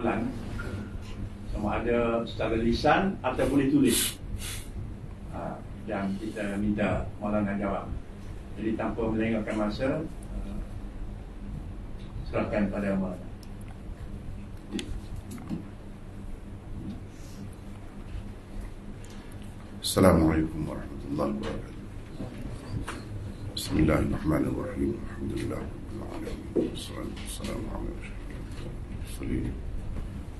sama ada secara lisan atau boleh tulis, yang kita minta Maulana jawab. Jadi tanpa melengahkan masa, serahkan pada Maulana. Assalamualaikum warahmatullahi wabarakatuh. Bismillahirrahmanirrahim. Alhamdulillah rabbil alamin. Wassalatu wassalamu ala asyrafil mursalin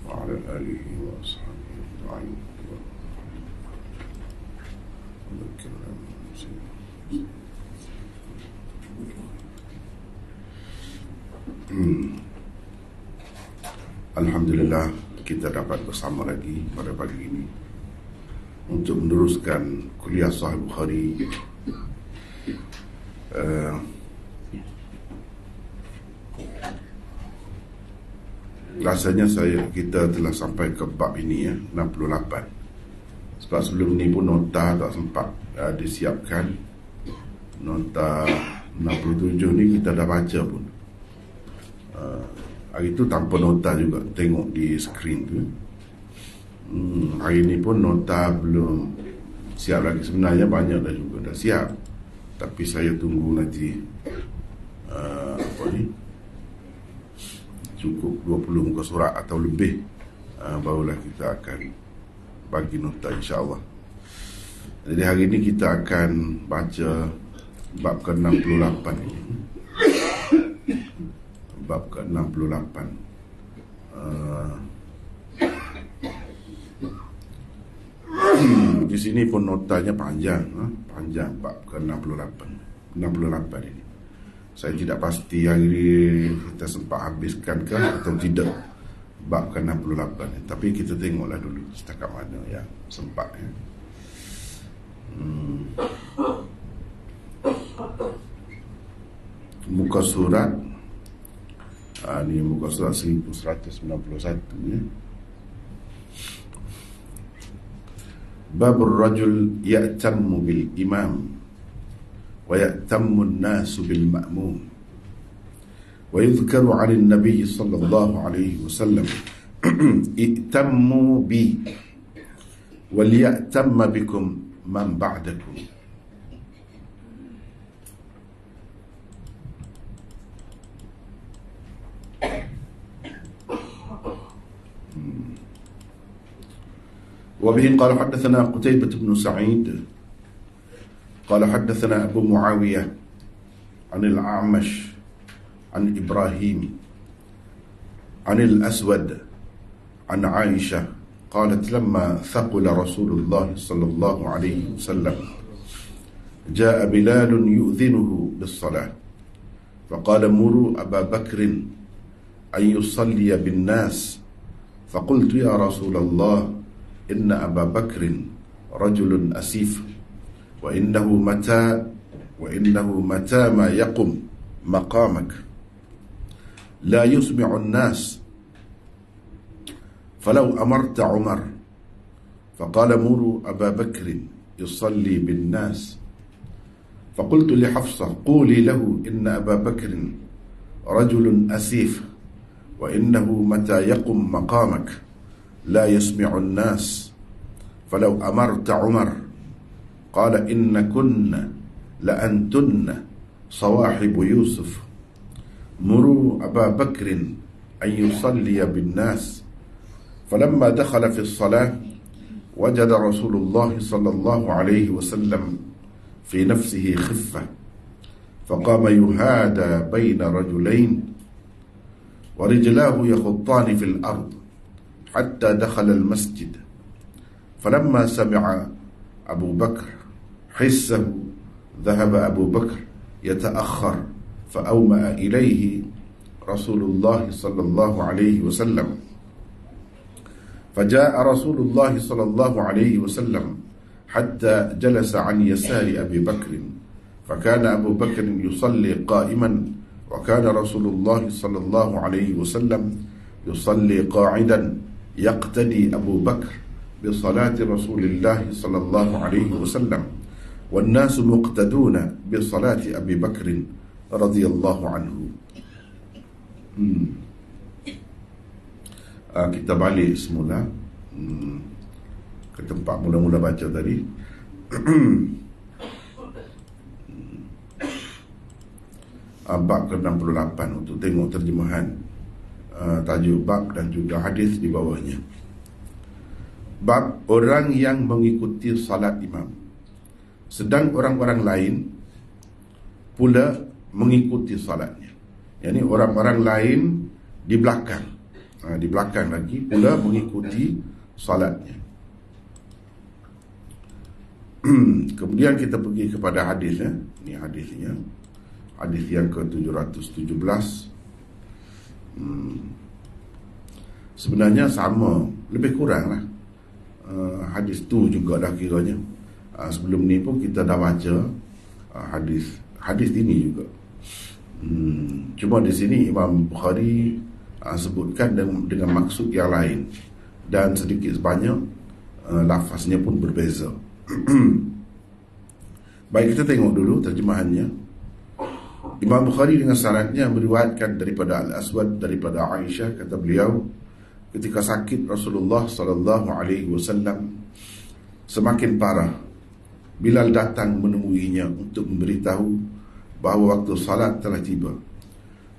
wa ala alihi wa ashabihi ajma'in. Alhamdulillah kita dapat bersama lagi pada pagi ini untuk meneruskan kuliah Sahih Bukhari. Rasanya kita telah sampai ke bab ini 68. Sebab sebelum ni pun nota tak sempat disiapkan. Nota 67 ni kita dah baca pun. Hari tu tanpa nota juga, tengok di skrin tu. Hari ni pun nota belum siap lagi. Sebenarnya banyak dah juga dah siap, tapi saya tunggu nanti cukup 20 muka surat atau lebih, barulah kita akan bagi nota insya-Allah. Jadi hari ini kita akan baca bab ke-68 ini. Bab ke-68. Di sini pun notanya panjang, panjang bab ke-68 ini. Saya tidak pasti hari ini kita sempat habiskan ke atau tidak bab ke-68 ini. Tapi kita tengoklah dulu setakat mana yang sempat ya. Muka surat ini muka surat 1191 ya. Babur rajul ya'tammu bil imam wa ya'tammu an-nasu bil ma'mum. Wa yudhkaru 'ala an-nabiy sallallahu alaihi wasallam i'tammu bi wal ya'tamma bikum man ba'dakum. وبه قال حدثنا قتيبة بن سعيد قال حدثنا أبو معاوية عن الأعمش عن إبراهيم عن الأسود عن عائشة قالت لما ثقل رسول الله صلى الله عليه وسلم جاء بلال يؤذنه بالصلاة فقال مروا أبا بكر أن يصلي بالناس فقلت يا رسول الله إن أبا بكر رجل أسيف وإنه متى ما يقم مقامك لا يسمع الناس فلو أمرت عمر فقال مروا أبا بكر يصلي بالناس فقلت لحفصة قولي له إن أبا بكر رجل أسيف وإنه متى يقم مقامك لا يسمع الناس فلو أمرت عمر قال إن كن لأنتن صواحب يوسف مروا أبا بكر أن يصلي بالناس فلما دخل في الصلاة وجد رسول الله صلى الله عليه وسلم في نفسه خفة فقام يهادى بين رجلين ورجلاه يخطان في الأرض حتى دخل المسجد فلما سمع أبو بكر حسه ذهب أبو بكر يتأخر فأومأ إليه رسول الله صلى الله عليه وسلم فجاء رسول الله صلى الله عليه وسلم حتى جلس عن يسار أبي بكر فكان أبو بكر يصلي قائما وكان رسول الله صلى الله عليه وسلم يصلي قاعدا يقتدي أبو بكر بصلاة رسول الله صلى الله عليه وسلم والناس مقتدون بصلاة أبي بكر رضي الله عنه. Kita balik semula ke tempat mula-mula baca tadi. Bab ke-68 untuk tengok terjemahan tajuk bab dan juga hadis di bawahnya. Bab orang yang mengikuti salat imam, sedang orang-orang lain pula mengikuti salatnya. Yani orang-orang lain di belakang, di belakang lagi pula mengikuti salatnya. Kemudian kita pergi kepada hadisnya. Ini hadisnya, hadis yang ke-717. Sebenarnya sama, lebih kurang lah. Hadis tu juga dah kiranya. Sebelum ni pun kita dah baca hadis ini juga. Cuma di sini Imam Bukhari sebutkan dengan maksud yang lain, dan sedikit sebanyak lafaznya pun berbeza. Baik, kita tengok dulu terjemahannya. Imam Bukhari dengan sanadnya meriwayatkan daripada Al-Aswad daripada Aisyah, kata beliau, ketika sakit Rasulullah sallallahu alaihi wasallam semakin parah, Bilal datang menemuinya untuk memberitahu bahawa waktu salat telah tiba.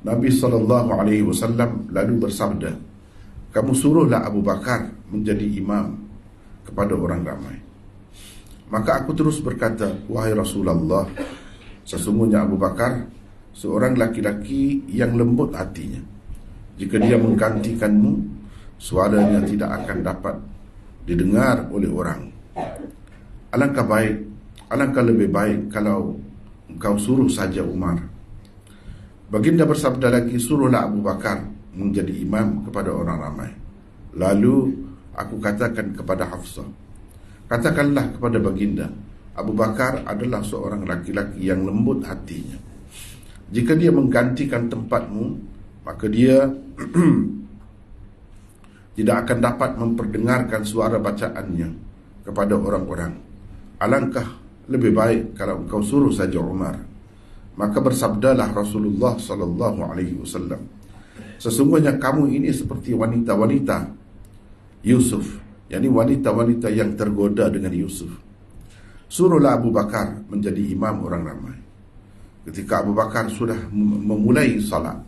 Nabi sallallahu alaihi wasallam lalu bersabda, "Kamu suruhlah Abu Bakar menjadi imam kepada orang ramai." Maka aku terus berkata, "Wahai Rasulullah, sesungguhnya Abu Bakar seorang laki-laki yang lembut hatinya. Jika dia menggantikanmu, suaranya tidak akan dapat didengar oleh orang. Alangkah lebih baik kalau engkau suruh saja Umar." Baginda bersabda lagi, "Suruhlah Abu Bakar menjadi imam kepada orang ramai." Lalu aku katakan kepada Hafsah, "Katakanlah kepada baginda, Abu Bakar adalah seorang laki-laki yang lembut hatinya. Jika dia menggantikan tempatmu, maka dia tidak akan dapat memperdengarkan suara bacaannya kepada orang-orang. Alangkah lebih baik kalau engkau suruh saja Umar." Maka bersabdalah Rasulullah sallallahu alaihi wasallam, "Sesungguhnya kamu ini seperti wanita-wanita Yusuf," yakni wanita-wanita yang tergoda dengan Yusuf. "Suruhlah Abu Bakar menjadi imam orang ramai." Ketika Abu Bakar sudah memulai salat,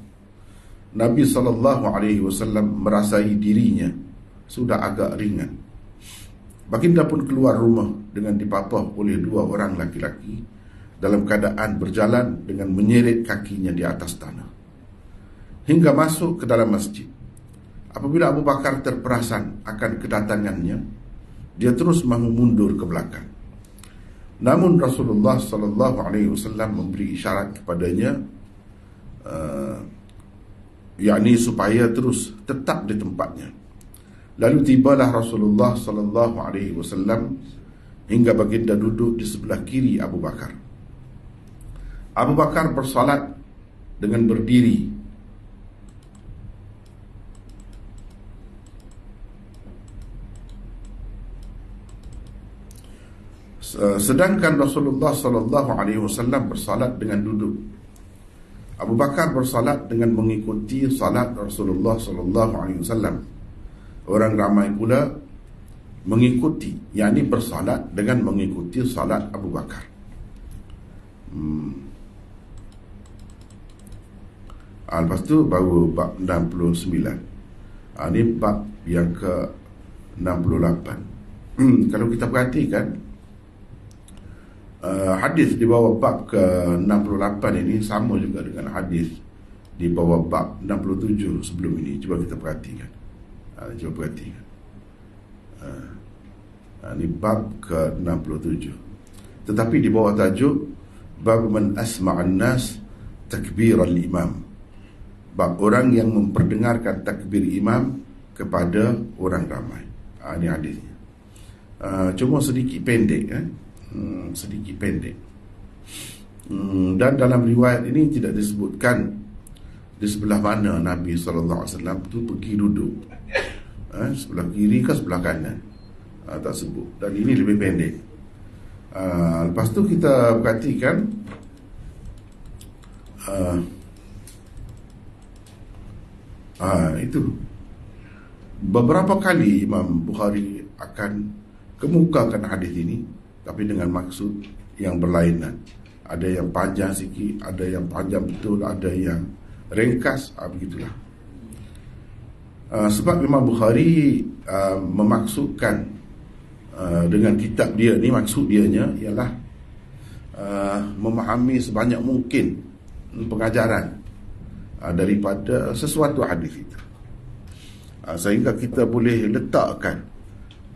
Nabi SAW merasai dirinya sudah agak ringan. Baginda pun keluar rumah dengan dipapah oleh dua orang laki-laki dalam keadaan berjalan dengan menyeret kakinya di atas tanah, hingga masuk ke dalam masjid. Apabila Abu Bakar terperasan akan kedatangannya, dia terus mahu mundur ke belakang. Namun Rasulullah SAW memberi isyarat kepadanya, yakni supaya terus tetap di tempatnya. Lalu tibalah Rasulullah SAW hingga baginda duduk di sebelah kiri Abu Bakar. Abu Bakar bersalat dengan berdiri, sedangkan Rasulullah SAW bersalat dengan duduk. Abu Bakar bersalat dengan mengikuti salat Rasulullah SAW. Orang ramai pula mengikuti, yakni bersalat dengan mengikuti salat Abu Bakar. Lepas tu baru bab 69. Ini bab yang ke-68. Kalau kita perhatikan, hadis di bawah bab ke-68 ini sama juga dengan hadis di bawah bab 67 sebelum ini. Cuba kita perhatikan. Ini bab ke-67. Tetapi di bawah tajuk bab man asma'an nas takbir al-imam, bab orang yang memperdengarkan takbir imam kepada orang ramai. Ini hadisnya. Cuma sedikit pendek, sedikit pendek. Dan dalam riwayat ini tidak disebutkan di sebelah mana Nabi SAW itu pergi duduk, sebelah kiri ke sebelah kanan, tak sebut. Dan ini lebih pendek. Lepas tu kita perhatikan itu beberapa kali Imam Bukhari akan kemukakan hadis ini, tapi dengan maksud yang berlainan. Ada yang panjang sikit, ada yang panjang betul, ada yang ringkas, begitulah. Sebab Imam Bukhari memaksudkan dengan kitab dia ni, maksud dianya ialah memahami sebanyak mungkin pengajaran daripada sesuatu hadis itu, sehingga kita boleh letakkan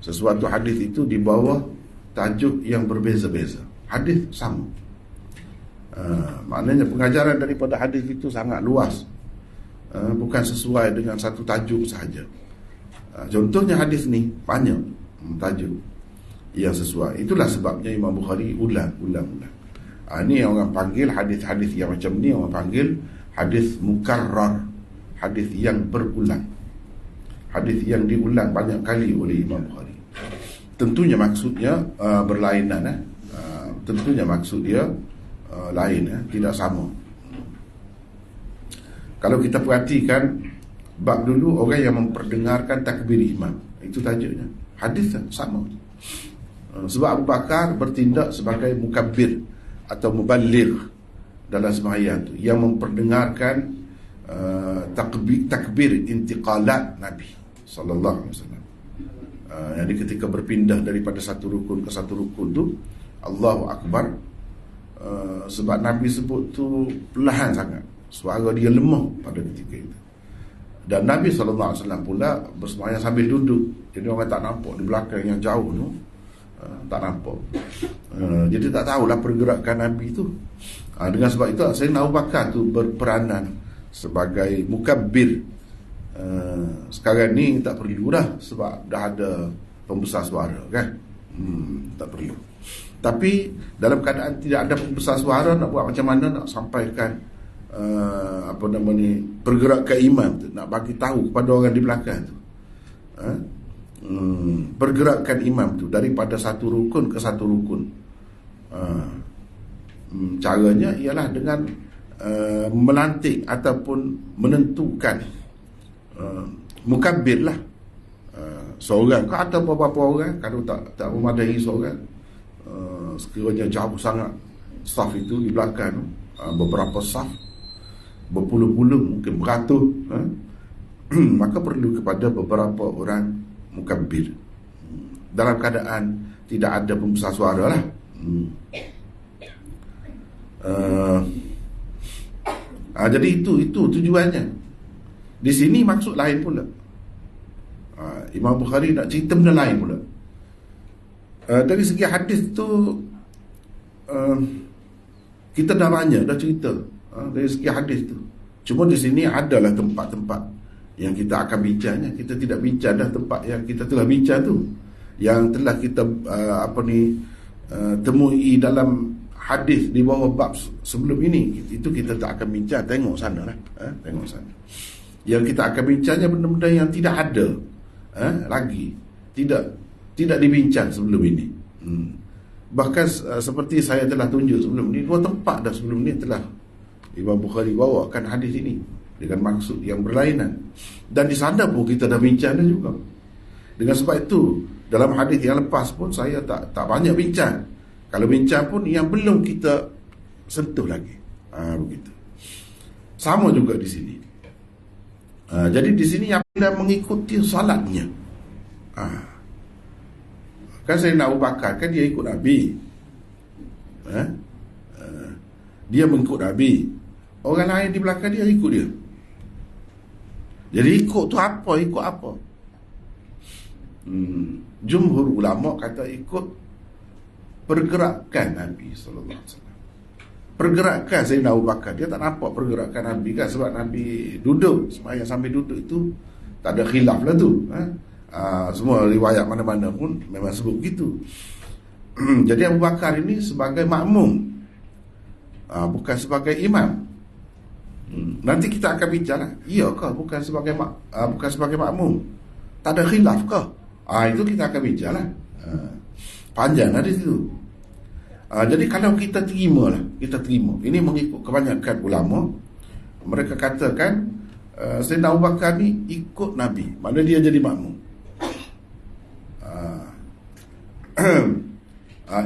sesuatu hadis itu di bawah tajuk yang berbeza-beza. Hadis sama, maknanya pengajaran daripada hadis itu sangat luas, bukan sesuai dengan satu tajuk sahaja. Contohnya hadis ni banyak tajuk yang sesuai. Itulah sebabnya Imam Bukhari ulang. Ini orang panggil hadis-hadis yang macam ni, orang panggil hadis mukarrar, hadis yang berulang, hadis yang diulang banyak kali oleh Imam Bukhari. Tentunya maksudnya berlainan. Tentunya maksud dia lain, tidak sama. Kalau kita perhatikan bab dulu, orang yang memperdengarkan takbir imam, itu tajuknya. Hadis sama. Sebab Abu Bakar bertindak sebagai mukabbir atau muballigh dalam sembahyang tu, yang memperdengarkan takbir intiqalat Nabi sallallahu alaihi wasallam. Jadi ketika berpindah daripada satu rukun ke satu rukun tu, Allahu Akbar, sebab Nabi sebut tu perlahan sangat, suara dia lemah pada ketika itu. Dan Nabi SAW pula bersembahyang sambil duduk, jadi orang tak nampak di belakang yang jauh tu, tak nampak. Jadi tak tahulah pergerakan Nabi tu. Dengan sebab itu Sayyidina Abu Bakar tu berperanan sebagai mukabbir. Sekarang ni tak perlu dah, sebab dah ada pembesar suara kan. Tak perlu. Tapi dalam keadaan tidak ada pembesar suara, nak buat macam mana nak sampaikan pergerakan imam tu, nak bagi tahu kepada orang di belakang tu, pergerakan imam tu daripada satu rukun ke satu rukun. Caranya ialah dengan melantik ataupun menentukan mukabbir lah, seorang ke atau beberapa orang. Kalau tak memadai seorang, sekiranya jauh sangat saf itu di belakang, beberapa saf, berpuluh-puluh, mungkin beratus, maka perlu kepada beberapa orang mukabbir dalam keadaan tidak ada pembesar suara lah. Jadi itu tujuannya. Di sini maksud lain pula. Imam Bukhari nak cerita benda lain pula. Dari segi hadis tu, kita dah banyak dah cerita dari segi hadis tu. Cuma di sini adalah tempat-tempat yang kita akan bincangnya. Kita tidak bincang dah tempat yang kita telah bincang tu, yang telah kita temui dalam hadis di bawah bab sebelum ini. Itu kita tak akan bincang. Tengok sana lah, tengok sana. Yang kita akan bincangnya benda-benda yang tidak ada lagi, tidak dibincang sebelum ini. Bahkan seperti saya telah tunjuk sebelum ini, 2 tempat dah sebelum ini telah Imam Bukhari bawakan hadis ini dengan maksud yang berlainan. Dan di sana pun kita dah bincang dah juga. Dengan sebab itu, dalam hadis yang lepas pun saya tak banyak bincang. Kalau bincang pun yang belum kita sentuh lagi. Begitu. Sama juga di sini. Jadi di sini apabila mengikuti salatnya, kan Sayyidina Abu Bakar kan dia ikut Nabi, dia mengikut Nabi, orang lain di belakang dia ikut dia. Jadi ikut tu apa? Ikut apa? Jumhur ulama kata ikut pergerakan Nabi sallallahu alaihi wasallam. Pergerakan Sayyidina Abu Bakar, dia tak nampak pergerakan Nabi kan, sebab Nabi duduk, sembahyang sambil duduk itu tak ada khilaf lah tu. Semua riwayat mana-mana pun memang sebut begitu. Jadi Abu Bakar ini sebagai makmum, bukan sebagai imam. Nanti kita akan bincang, iyakah bukan sebagai makmum, tak ada khilaf kah? Itu kita akan bincang lah. Panjang lah di situ. Jadi kalau kita terima. Ini mengikut kebanyakan ulama, mereka katakan Sayyidina Abu Bakar ni ikut Nabi, maknanya dia jadi makmum.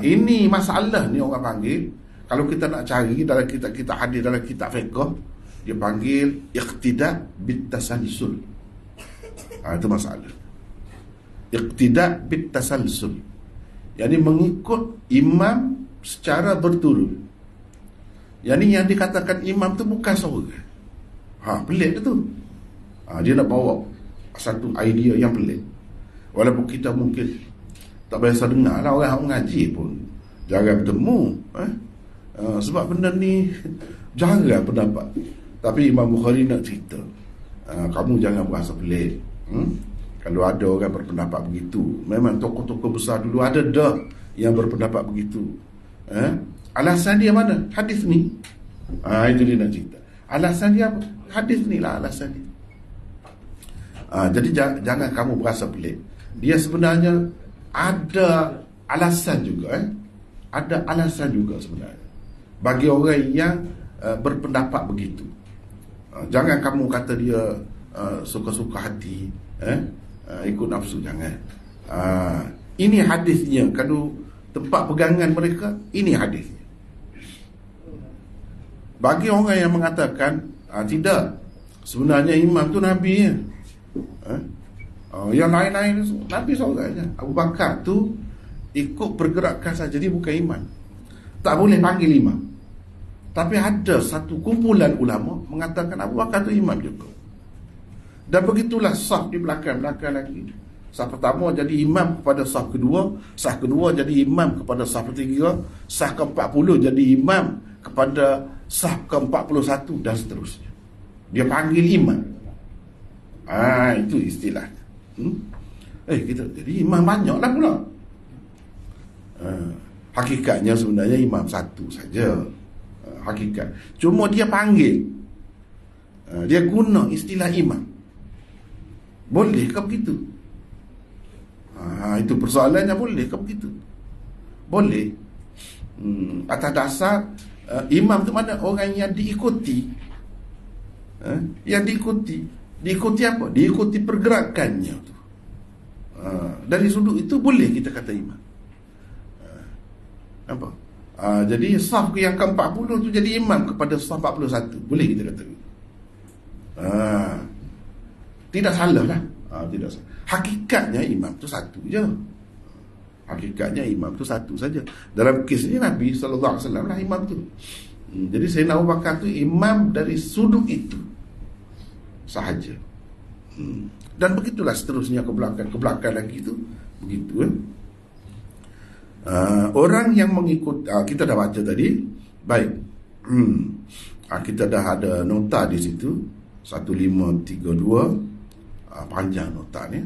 Ini masalah ni orang panggil, kalau kita nak cari dalam kita hadir dalam kitab fiqh, dia panggil iqtida bitasalsul. Itu masalah. Iqtida bitasalsul, yakni mengikut imam secara berturut. Yang dikatakan imam tu bukan seorang. Pelik tu. Dia nak bawa satu idea yang pelik. Walaupun kita mungkin tak biasa dengar lah, orang mengaji pun jarang bertemu. Sebab benda ni jarang pendapat. Tapi Imam Bukhari nak cerita, kamu jangan berasa pelik. Kalau ada orang berpendapat begitu, memang tokoh-tokoh besar dulu ada dah yang berpendapat begitu. Alasan dia mana? Hadis ni. Itu dia nak cerita. Alasan dia apa? Hadis ni lah alasan dia. Jadi jangan kamu berasa pelik. Dia sebenarnya ada alasan juga. Ada alasan juga sebenarnya bagi orang yang berpendapat begitu. Jangan kamu kata dia suka-suka hati, ikut nafsu, jangan. Ini hadisnya. Kalau tempat pegangan mereka, ini hadisnya. Bagi orang yang mengatakan tidak, sebenarnya imam tu Nabi ya. Yang lain-lain Nabi seorang saja. Abu Bakar tu ikut pergerakan saja, dia bukan imam. Tak boleh panggil imam. Tapi ada satu kumpulan ulama mengatakan Abu Bakar tu imam juga. Dan begitulah saf di belakang-belakang lagi. Saf pertama jadi imam kepada saf kedua, saf kedua jadi imam kepada saf ketiga, saf ke-40 jadi imam kepada saf ke-41 dan seterusnya. Dia panggil imam. Itu istilahnya. Kita jadi imam banyaklah pula. Hakikatnya sebenarnya imam satu saja. Hakikat. Cuma dia panggil. Dia guna istilah imam. Boleh ke begitu? Itu persoalannya, boleh ke begitu? Boleh. Atas dasar imam tu mana? Orang yang diikuti. Yang diikuti. Diikuti apa? Diikuti pergerakannya tu. Dari sudut itu boleh kita kata imam. Nampak? Jadi saf yang ke-40 tu jadi imam kepada saf 41. Boleh kita kata begitu. Tidak salah lah. Tidak salah. Hakikatnya imam tu satu je. Hakikatnya imam tu satu saja. Dalam kes ini Nabi SAW lah imam tu. Jadi Sayyidina Abu Bakar tu imam dari sudut itu sahaja. Dan begitulah seterusnya ke belakang lagi tu. Begitu orang yang mengikut, kita dah baca tadi. Baik. Kita dah ada nota di situ 1532. Panjang nota ni.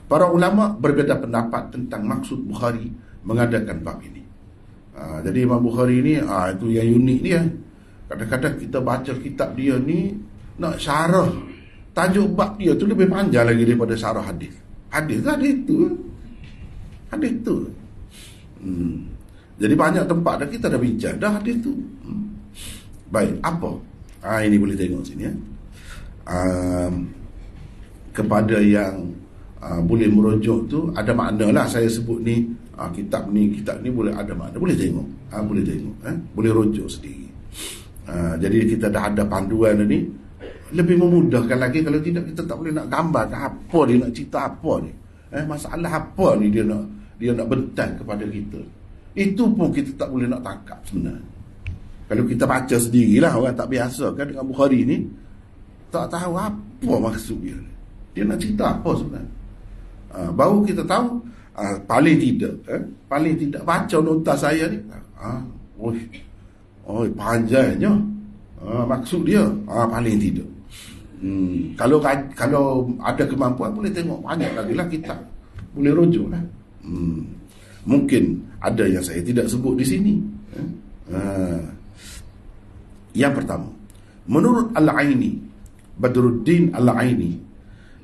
Para ulama berbeza pendapat tentang maksud Bukhari mengadakan bab ini. Jadi Imam Bukhari ni itu yang unik dia. Kadang-kadang kita baca kitab dia ni, nak syarah tajuk bab dia tu lebih panjang lagi daripada syarah hadis. Hadis itu. Jadi banyak tempat dah kita dah bincang dah hadis tu. Baik, apa? Ini boleh tengok sini ya. Kepada yang boleh merujuk tu ada makna lah saya sebut ni. Kitab ni boleh ada makna, boleh tengok. Boleh rujuk sendiri. Jadi kita dah ada panduan ni, lebih memudahkan lagi. Kalau tidak kita tak boleh nak gambar apa dia nak cerita, apa ni masalah apa ni dia nak bentang kepada kita. Itu pun kita tak boleh nak tangkap sebenarnya. Kalau kita baca sendirilah, orang tak biasa kan dengan Bukhari ni, tak tahu apa maksud dia. Dia nak cerita apa sebenarnya. Baru kita tahu, paling tidak baca nota saya ni, panjangnya maksud dia, paling tidak. Kalau ada kemampuan boleh tengok banyak lagi lah kitab, boleh rujuk lah. Mungkin ada yang saya tidak sebut di sini. Yang pertama, menurut Al-Aini, Badruddin Al-Aini,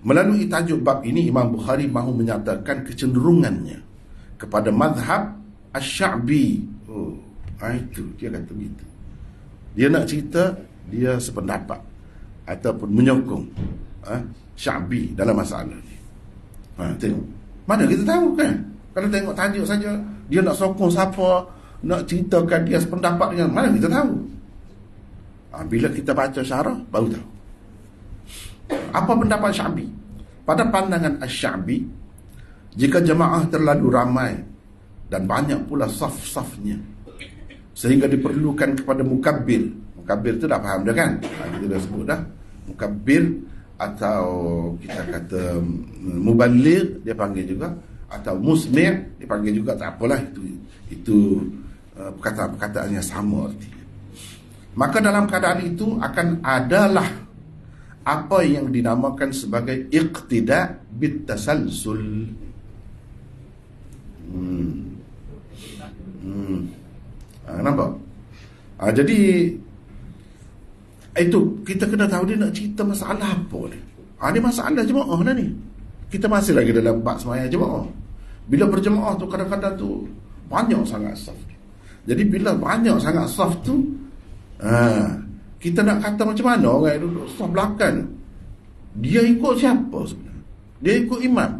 melalui tajuk bab ini Imam Bukhari mahu menyatakan kecenderungannya kepada mazhab Asy-Sya'bi. Itu dia kata begitu. Dia nak cerita dia sependapat ataupun menyokong Sya'bi dalam masalah ni. Tengok. Mana kita tahu kan? Kalau tengok tajuk saja, dia nak sokong siapa, nak ceritakan dia sependapat dengan mana kita tahu. Bila kita baca syarah, baru tahu. Apa pendapat Sya'bi? Pada pandangan Asy-Sya'bi, jika jemaah terlalu ramai dan banyak pula saf-safnya, sehingga diperlukan kepada mukabbir. Mukabbir tu dah faham dah kan? Kita dah sebut dah. Mukabbir atau kita kata muballigh dia panggil juga, atau musmi' dia panggil juga, tak apalah, itu perkataan-perkataan yang sama artinya. Maka dalam keadaan itu akan adalah apa yang dinamakan sebagai iqtida bitasalsul. Nampak? Jadi itu kita kena tahu dia nak cerita masalah apa ni. Ni masalah jemaah dah ni. Kita masih lagi dalam bab sembahyang jemaah. Bila berjemaah tu kadang-kadang tu banyak sangat saf. Jadi bila banyak sangat saf tu, kita nak kata macam mana orang yang duduk saf belakang, dia ikut siapa sebenarnya? Dia ikut imam.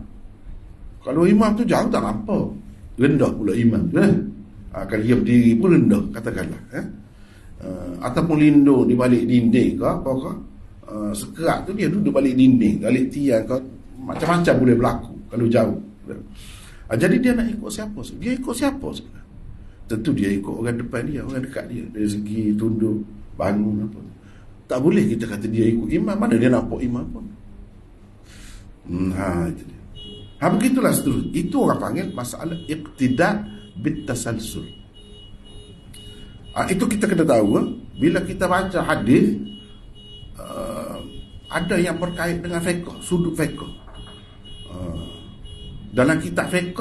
Kalau imam tu jauh tak apa, rendah pula imam tu. Kalau dia berdiri pun rendah, katakanlah. Ataupun lindung di balik dinding ke apa ke, sekerat tu dia duduk balik dinding, balik tiang ke, macam-macam boleh berlaku kalau jauh. Jadi dia nak ikut siapa? Dia ikut siapa sebenarnya? Tentu dia ikut orang depan dia, orang dekat dia, dari segi tunduk, bangun apa. Tak boleh kita kata dia ikut imam. Mana dia nampak imam pun. Itu dia. Begitulah seterusnya. Itu orang panggil masalah iqtida bitasalsul. Itu kita kena tahu. Bila kita baca hadis, ada yang berkait dengan fiqh, sudut fiqh. Dalam kitab fiqh,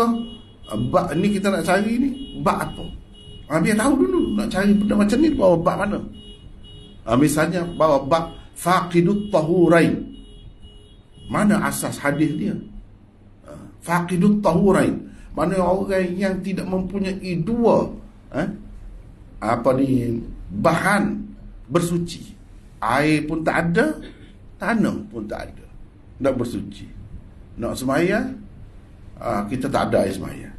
bab ni kita nak cari ni, bab apa? Biar tahu dulu, nak cari benda macam ni bawa bab mana. Misalnya bawa bab faqidut tahurain. Mana asas hadis dia? Faqidut tahurain. Mana orang yang tidak mempunyai dua bahan bersuci. Air pun tak ada, tanah pun tak ada. Nak bersuci, nak sembahyang, kita tak ada air sembahyang.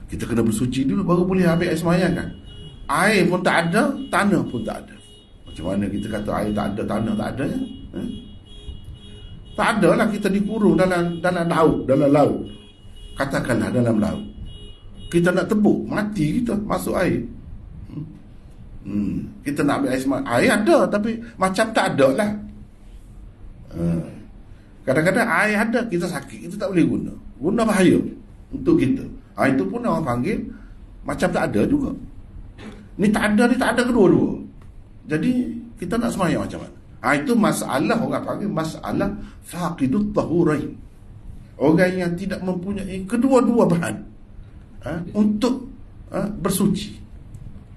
Kita kena bersuci dulu baru boleh ambil air sembahyang kan. Air pun tak ada, tanah pun tak ada. Macam mana kita kata air tak ada, tanah tak ada ya? Tak ada lah, kita dikurung dalam laut. Katakanlah dalam laut. Kita nak tebuk, mati kita, masuk air. Kita nak ambil air sembahyang. Air ada tapi macam tak ada lah. Kadang-kadang air ada, kita sakit, kita tak boleh guna. Guna bahaya untuk kita. Itu pun orang panggil macam tak ada juga. Ni tak ada kedua-dua. Jadi kita nak sembahyang macam mana? Itu masalah orang panggil masalah faqidut tahurain. Orang yang tidak mempunyai kedua-dua bahan untuk bersuci,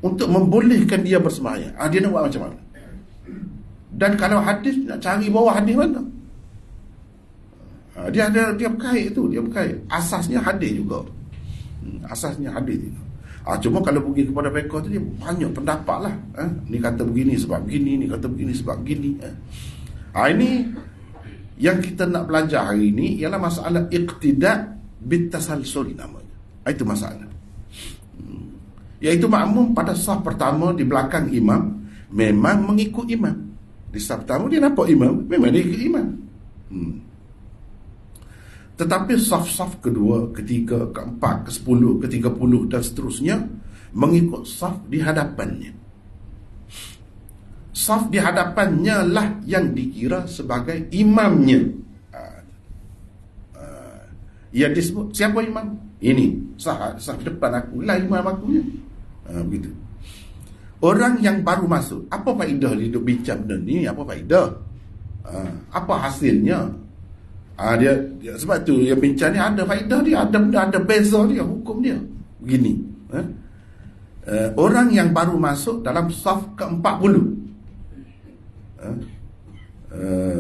untuk membolehkan dia bersembahyang. Dia nak buat macam mana? Dan kalau hadis, nak cari bawah hadis mana? Dia berkait tu, dia berkait. Asasnya hadis juga. Asasnya hadis juga. Cuma kalau pergi kepada fiqh tu dia banyak pendapat lah. Ni kata begini sebab begini, ni kata begini sebab begini. Ini yang kita nak belajar hari ini ialah masalah iqtida bitasalsul namanya. Itu masalah. Iaitu makmum pada saf pertama di belakang imam memang mengikut imam. Di saf pertama dia nampak imam, memang dia ikut imam. Tetapi saf-saf kedua, ketiga, keempat, ke-10, ke-30 dan seterusnya mengikut saf di hadapannya. Saf di hadapannya lah yang dikira sebagai imamnya. Yang disebut siapa imam? Ini saf depan aku lah imam akunya. Begitu. Orang yang baru masuk, apa faedah dia duduk bincang benda ni? Apa faedah? Apa hasilnya? Dia sebab tu yang bincang ni ada faedah dia, ada beza dia, hukum dia. Begini. Orang yang baru masuk dalam saf ke-40.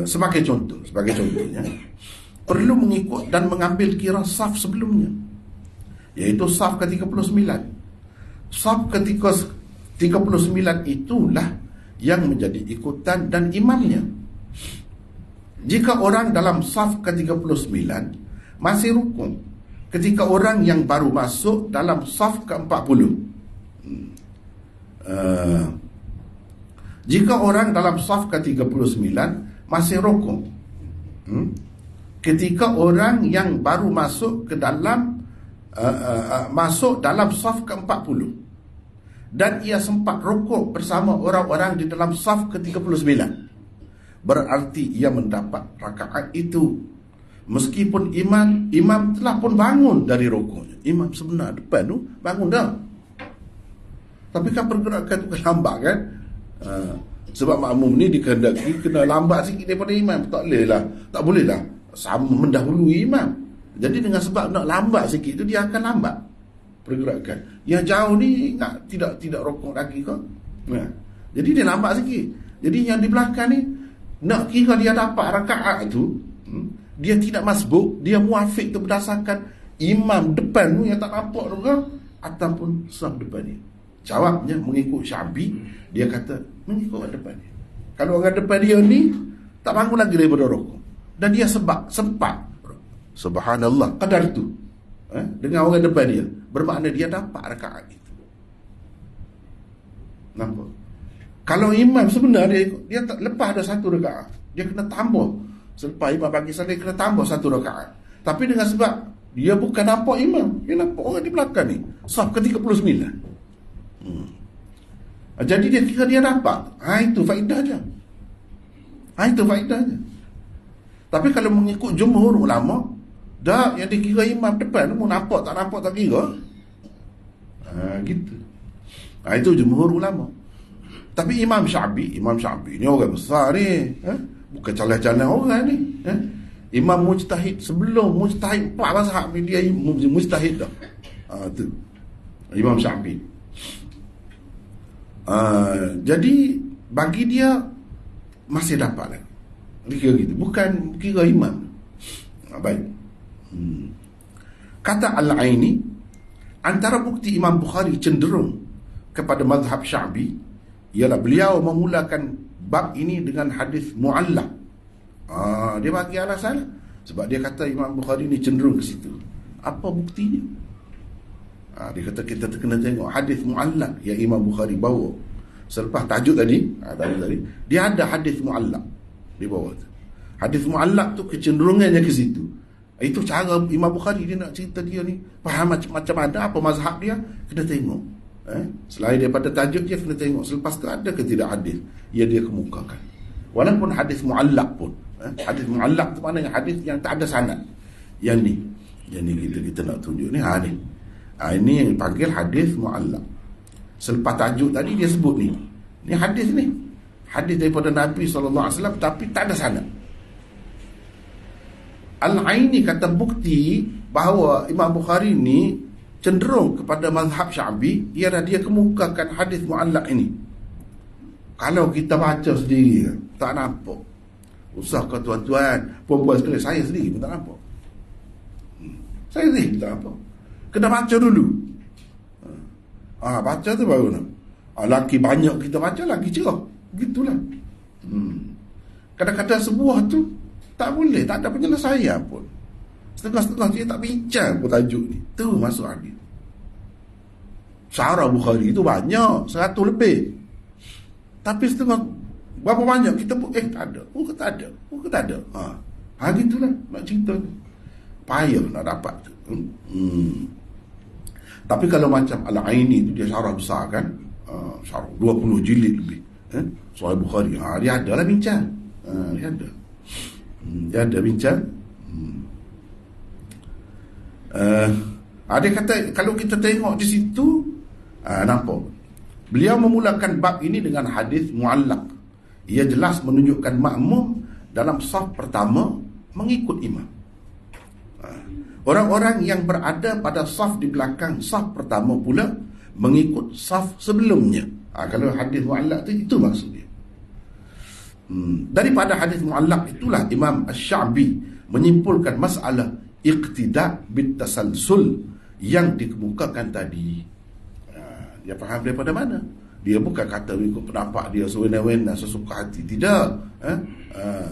Sebagai contohnya, perlu mengikut dan mengambil kira saf sebelumnya, iaitu saf ke-39. Saf ke-39 itulah yang menjadi ikutan dan imamnya. Jika orang dalam saf ke-39 masih rukun ketika orang yang baru masuk dalam saf ke-40. Jika orang dalam saf ke-39 masih rukun ketika orang yang baru masuk ke dalam masuk dalam saf ke-40 dan ia sempat rukuk bersama orang-orang di dalam saf ke-39, berarti ia mendapat rakaat itu meskipun imam telah pun bangun dari rukuknya. Imam sebenar depan tu bangun dah, tapi kan pergerakan tu kan lambat kan. Sebab makmum ni dikehendaki kena lambat sikit daripada imam. Tak boleh lah sama mendahului imam. Jadi dengan sebab nak lambat sikit tu, dia akan lambat pergerakan. Yang jauh ni tidak rokok lagi kau. Jadi dia lambat sikit. Jadi yang di belakang ni nak kira dia dapat rakaat tu, dia tidak masbuk, dia muafiq tu berdasarkan imam depan tu yang tak nampak tu ke, ataupun saf depan ni. Jawabnya mengikut Syafi'i, dia kata mengikut orang depan dia. Kalau orang depan dia ni tak bangun lagi daripada rokok dan dia sempat subhanallah kadar tu dengan orang depan dia, bermakna dia dapat rakaat itu. Nampak? Kalau imam sebenarnya dia lepas ada satu rakaat, dia kena tambah. Selepas imam bagi salat, dia kena tambah satu rakaat. Tapi dengan sebab dia bukan nampak imam, dia nampak orang di belakang ni, saf ke-39. Jadi dia kira dia dapat. Itu faedahnya. Itu faedahnya. Tapi kalau mengikut jumhur ulama, dah yang dikira imam depan mu nampak tak kira. Gitu. Itu jumhur ulama. Tapi Imam Syafi'i ni orang besar ni, bukan calon-calon orang ni. Imam mujtahid, sebelum mujtahid 4 mazhab ni dia mujtahid dah. Tu Imam Syafi'i. Jadi bagi dia masih dapat lagi. Kira gitu, bukan kira imam. Baik. Kata Al-Aini, antara bukti Imam Bukhari cenderung kepada mazhab Syafi'i ialah beliau memulakan bab ini dengan hadis mu'allaq. Dia bagi alasan sebab dia kata Imam Bukhari ni cenderung ke situ. Apa buktinya? Dia kata kita kena tengok hadis mu'allaq yang Imam Bukhari bawa. Selepas tajuk tadi, dia ada hadis mu'allaq di bawah tu. Hadis mu'allaq tu kecenderungannya ke situ. Itu cara Imam Bukhari dia nak cerita dia ni faham macam mana, apa mazhab dia, kena tengok. Selain daripada tajuk dia kena tengok selepas tu ada ke tidak hadis dia kemukakan. Walaupun hadis mu'allaq pun. Hadis mu'allaq tu maknanya hadis yang tak ada sanad. Yang ni kita nak tunjuk ni. Ini yang dipanggil hadis mu'allaq. Selepas tajuk tadi dia sebut ni hadis ni. Hadis daripada Nabi SAW tapi tak ada sanad. Al-Aini kata bukti bahawa Imam Bukhari ni cenderung kepada mazhab Syafi'i ialah dia kemukakan hadis mu'allaq ini. Kalau kita baca sendiri tak nampak. Usah kau tuan-tuan, puan-puan sekalian, saya sendiri pun tak nampak. Saya sendiri pun tak nampak. Kena baca dulu. Baca tu baru nak. Laki banyak kita baca, laki cerah. Gitulah. Kadang-kadang sebuah tu tak boleh, tak ada penyelesaian pun. Setengah-setengah dia tak bincang pun tajuk ni. Tu masuk hadis. Syarah Bukhari tu banyak, 100 lebih. Tapi setengah, berapa banyak kita pun tak ada. Tak ada. Gitulah nak cerita tu. Payah nak dapat tu. Tapi kalau macam Al-Aini tu dia syarah besar kan, syarah 20 jilid lebih. Sahih Bukhari, dia ada lah bincang. Dia ada. Dia ada bincang. Dia kata kalau kita tengok di situ, nampak beliau memulakan bab ini dengan hadis mu'allaq. Ia jelas menunjukkan makmum dalam saf pertama mengikut imam. Orang-orang yang berada pada saf di belakang saf pertama pula mengikut saf sebelumnya. Kalau hadis mu'allaq itu maksudnya. Daripada hadis mu'allaq itulah Imam Asy-Sya'bi menyimpulkan masalah iqtida' bitasalsul yang dikemukakan tadi. Dia faham daripada mana? Dia bukan kata ikut pendapat dia sewena-wena sesuka hati. Tidak.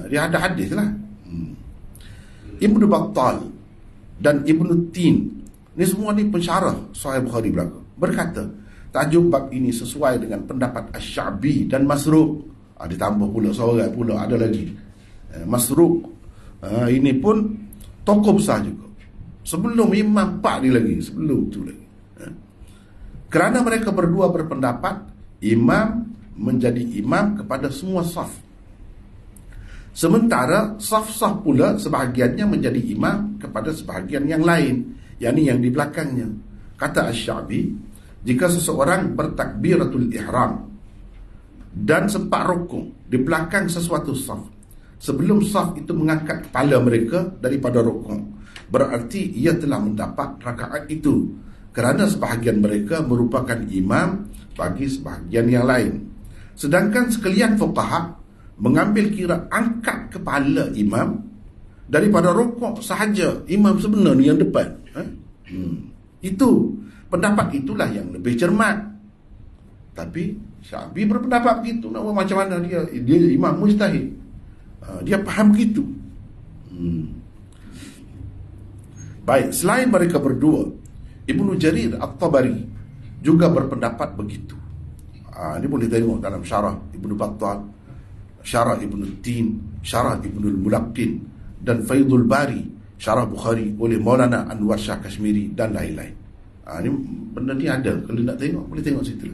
Dia ada hadis lah. Ibnu Battal dan Ibnu Tin, ni semua ni pensyarah Sahih Bukhari belaka, berkata tajuk bab ini sesuai dengan pendapat Asy-Sya'bi dan Masruq. Ditambah pula seorang pula ada lagi, Masruq. Ini pun tokoh besar juga sebelum Imam Pak ni lagi, sebelum tu lagi. Kerana mereka berdua berpendapat imam menjadi imam kepada semua saf, sementara saf-saf pula sebahagiannya menjadi imam kepada sebahagian yang lain, yakni yang di belakangnya. Kata Asy-Sya'bi, jika seseorang bertakbiratul ihram dan sempat rukuk di belakang sesuatu saf, sebelum saf itu mengangkat kepala mereka daripada rukuk, berarti ia telah mendapat rakaat itu, kerana sebahagian mereka merupakan imam bagi sebahagian yang lain. Sedangkan sekalian fuqaha mengambil kira angkat kepala imam daripada rukuk sahaja imam sebenarnya yang depan. Itu pendapat itulah yang lebih cermat. Tapi Syafi'i berpendapat begitu. Nak buat macam mana dia imam mujtahid. Dia faham begitu. Baik, selain mereka berdua, Ibnu Jarir At-Tabari juga berpendapat begitu. Ini boleh tengok dalam syarah Ibnu Battal, syarah Ibnu Tin, syarah Ibnu Al-Mulaqqin, dan Faidul Bari, syarah Bukhari oleh Maulana Anwar Shah Kashmiri dan lain-lain. Ini benda ni ada, kalau nak tengok boleh tengok situ.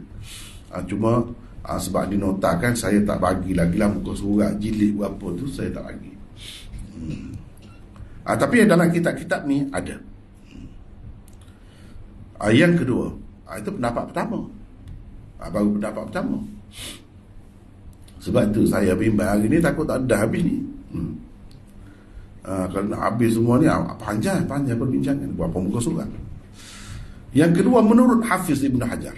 Cuma sebab dinotakan saya tak bagi lagi lah muka surat jilid berapa tu, saya tak bagi. Tapi dalam kitab-kitab ni ada. Yang kedua, itu pendapat pertama. Baru pendapat pertama. Sebab tu saya bimbang hari ni, takut tak ada habis ni. Kalau nak habis semua ni panjang perbincangan, berapa muka surat. Yang kedua, menurut Hafiz Ibn Hajar,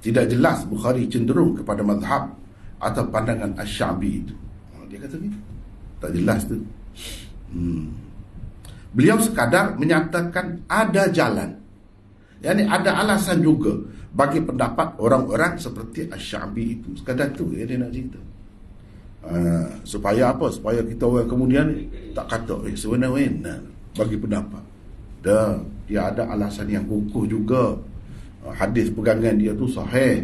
tidak jelas Bukhari cenderung kepada mazhab atau pandangan Asy-Sya'bi itu. Dia kata ni tak jelas tu. Beliau sekadar menyatakan ada jalan, yakni ada alasan juga bagi pendapat orang-orang seperti Asy-Sya'bi itu. Sekadar tu dia nak cerita. Supaya apa? Supaya kita orang kemudian tak kata sewenang-wenang bagi pendapat. Dia ada alasan yang kukuh juga. Hadis pegangan dia tu sahih.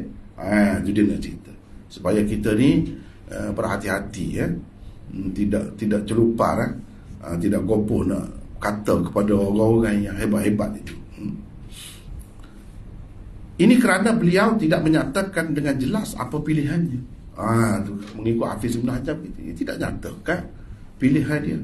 Itu dia nak cerita. Supaya kita ni berhati-hati, tidak celupar, tidak gopoh nak kata kepada orang-orang yang hebat-hebat itu. Ini kerana beliau tidak menyatakan dengan jelas apa pilihannya. Tu mengikut Hafiz Ibn Hajar, dia tidak nyatakan pilihan dia.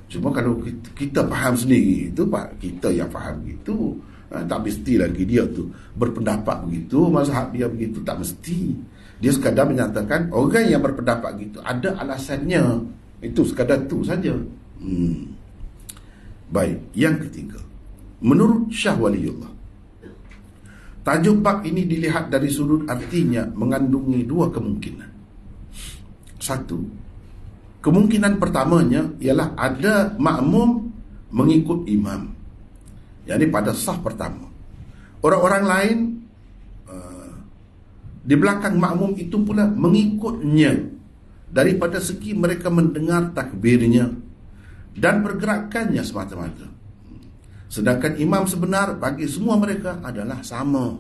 Cuma kalau kita faham sendiri, itu kita yang faham gitu. Tak mesti lagi dia tu berpendapat begitu, mazhab dia begitu, tak mesti. Dia sekadar menyatakan orang yang berpendapat gitu ada alasannya. Itu sekadar tu saja. Baik, yang ketiga, menurut Syah Waliullah, tajuk bab ini dilihat dari sudut artinya mengandungi dua kemungkinan. Satu, kemungkinan pertamanya ialah ada makmum mengikut imam, yakni pada saf pertama. Orang-orang lain di belakang makmum itu pula mengikutnya daripada segi mereka mendengar takbirnya dan pergerakannya semata-mata. Sedangkan imam sebenar bagi semua mereka adalah sama.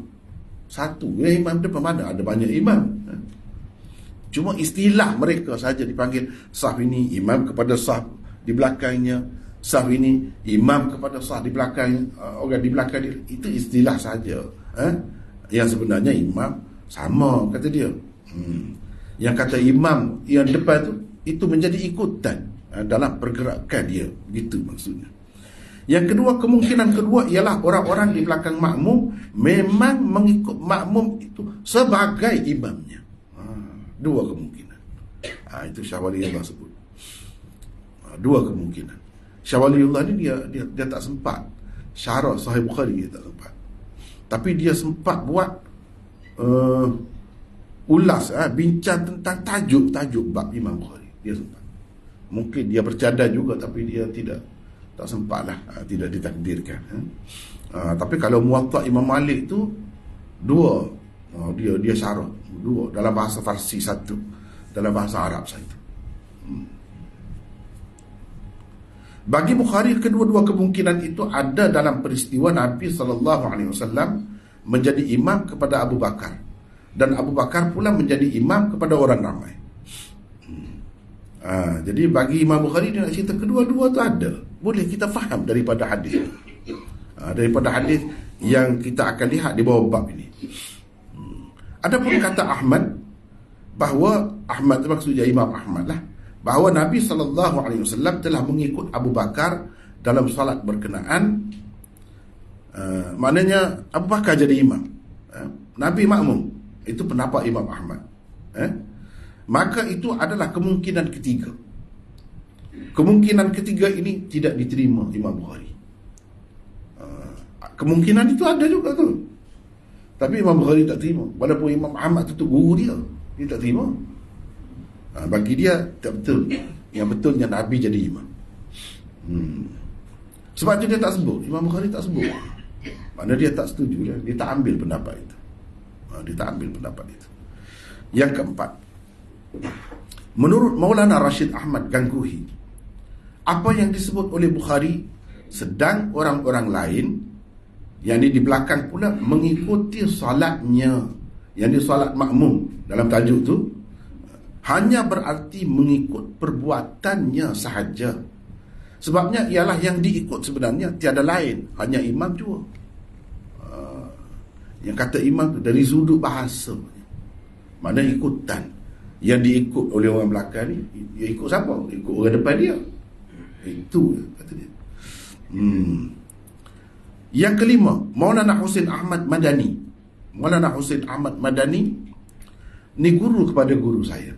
Satu, imam depan mana ada banyak imam. Cuma istilah mereka saja dipanggil saf ini imam kepada saf di belakangnya, saf ini imam kepada saf di belakangnya, orang di belakang dia. Itu istilah saja. Yang sebenarnya imam sama, kata dia. Yang kata imam yang depan tu, itu menjadi ikutan dalam pergerakan dia. Begitu maksudnya. Yang kedua, kemungkinan kedua ialah orang-orang di belakang makmum memang mengikut makmum itu sebagai imamnya. Dua kemungkinan. Itu Syah Waliullah sebut. Dua kemungkinan. Syah Waliullah ni dia tak sempat syarah Sahih Bukhari, dia tak sempat. Tapi dia sempat buat ulas, bincang tentang tajuk bab Imam Bukhari. Dia sempat. Mungkin dia bercadar juga, tapi dia tak sempatlah, tidak ditakdirkan. Tapi kalau Muwatta Imam Malik tu dua Dia syarah dua, dalam bahasa Farsi satu, dalam bahasa Arab satu. Bagi Bukhari, kedua-dua kemungkinan itu ada dalam peristiwa Nabi SAW menjadi imam kepada Abu Bakar, dan Abu Bakar pula menjadi imam kepada orang ramai. Jadi bagi Imam Bukhari, dia nak cerita kedua-dua tu ada. Boleh kita faham daripada hadis. Daripada hadis yang kita akan lihat di bawah bab ini. Adapun kata Ahmad, bahawa Ahmad itu maksudnya Imam Ahmad lah, bahawa Nabi SAW telah mengikut Abu Bakar dalam salat berkenaan. Maknanya Abu Bakar jadi imam, Nabi makmum. Itu pendapat Imam Ahmad. Maka itu adalah kemungkinan ketiga. Kemungkinan ketiga ini tidak diterima Imam Bukhari. Kemungkinan itu ada juga tu, tapi Imam Bukhari tak terima. Walaupun Imam Ahmad itu guru dia tak terima. Bagi dia tak betul. Yang betulnya Nabi jadi imam. Sebab itu dia tak sebut. Imam Bukhari tak sebut. Maknanya dia tak setuju. Dia tak ambil pendapat itu. Dia tak ambil pendapat itu. Yang keempat, menurut Maulana Rashid Ahmad Gangguhi, apa yang disebut oleh Bukhari sedang orang-orang lain yang di belakang pula mengikuti salatnya, yang di salat makmum dalam tajuk tu, hanya berarti mengikut perbuatannya sahaja. Sebabnya ialah yang diikut sebenarnya tiada lain, hanya imam jua. Yang kata imam tu dari sudut bahasa, mana ikutan. Yang diikut oleh orang belakang ni, dia ikut siapa? Ikut orang depan dia. Itu kata dia. Yang kelima, Maulana Husain Ahmad Madani. Maulana Husain Ahmad Madani ni guru kepada guru saya.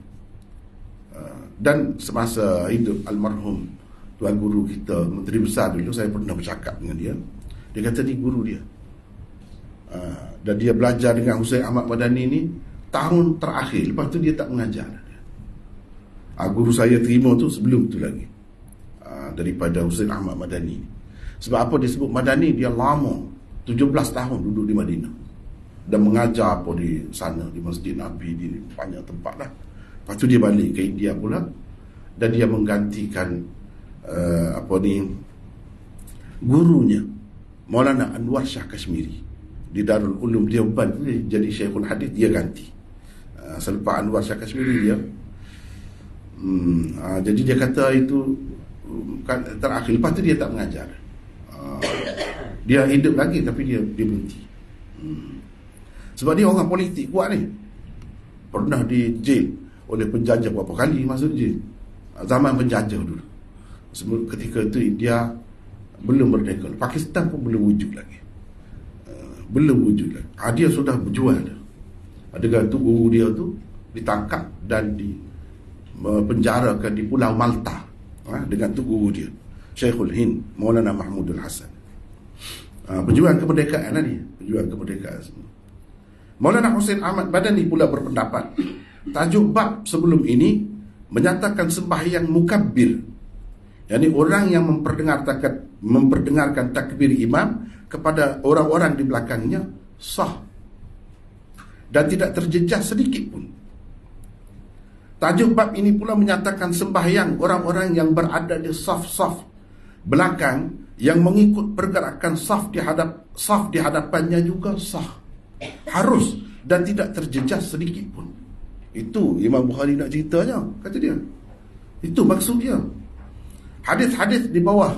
Dan semasa hidup almarhum tuan guru kita, Menteri Besar dulu, saya pernah bercakap dengan dia. Dia kata ni guru dia. Dan dia belajar dengan Husain Ahmad Madani ni tahun terakhir. Lepas tu dia tak mengajar. Guru saya terima tu sebelum tu lagi, daripada Husain Ahmad Madani. Sebab apa dia sebut Madani? Dia lama, 17 tahun duduk di Madinah dan mengajar apa di sana, di Masjid Nabi, di banyak tempat lah. Lepas tu dia balik ke India pula, dan dia menggantikan gurunya Maulana Anwar Shah Kashmiri di Darul Ulum Deoband. Dia jadi Syekhul Hadis, dia ganti. Selepas Anwar Shah Kashmiri dia jadi dia kata itu terakhir. Lepas tu dia tak mengajar. Dia hidup lagi tapi dia berhenti. Sebab dia orang politik kuat ni. Pernah di jail oleh penjajah berapa kali masuk jail. Zaman penjajah dulu. Sebelum ketika itu India belum merdeka. Pakistan pun belum wujud lagi. Belum wujud lagi. Dia sudah berjual dah. Dengan tu guru dia tu ditangkap dan dipenjarakan di Pulau Malta dengan tu guru dia, Syekhul Hind Maulana Mahmudul Hasan. Perjuangan kemerdekaan lah ni, perjuangan kemerdekaan semua. Maulana Husain Ahmad Madani pula berpendapat tajuk bab sebelum ini menyatakan sembahyang mukabbir, yakni orang yang memperdengarkan takbir imam kepada orang-orang di belakangnya sah dan tidak terjejas sedikit pun. Tajuk bab ini pula menyatakan sembahyang orang-orang yang berada di saf-saf belakang yang mengikut pergerakan saf di hadapannya juga sah, harus dan tidak terjejas sedikit pun. Itu Imam Bukhari nak ceritanya, kata dia. Itu maksudnya. Hadis-hadis di bawah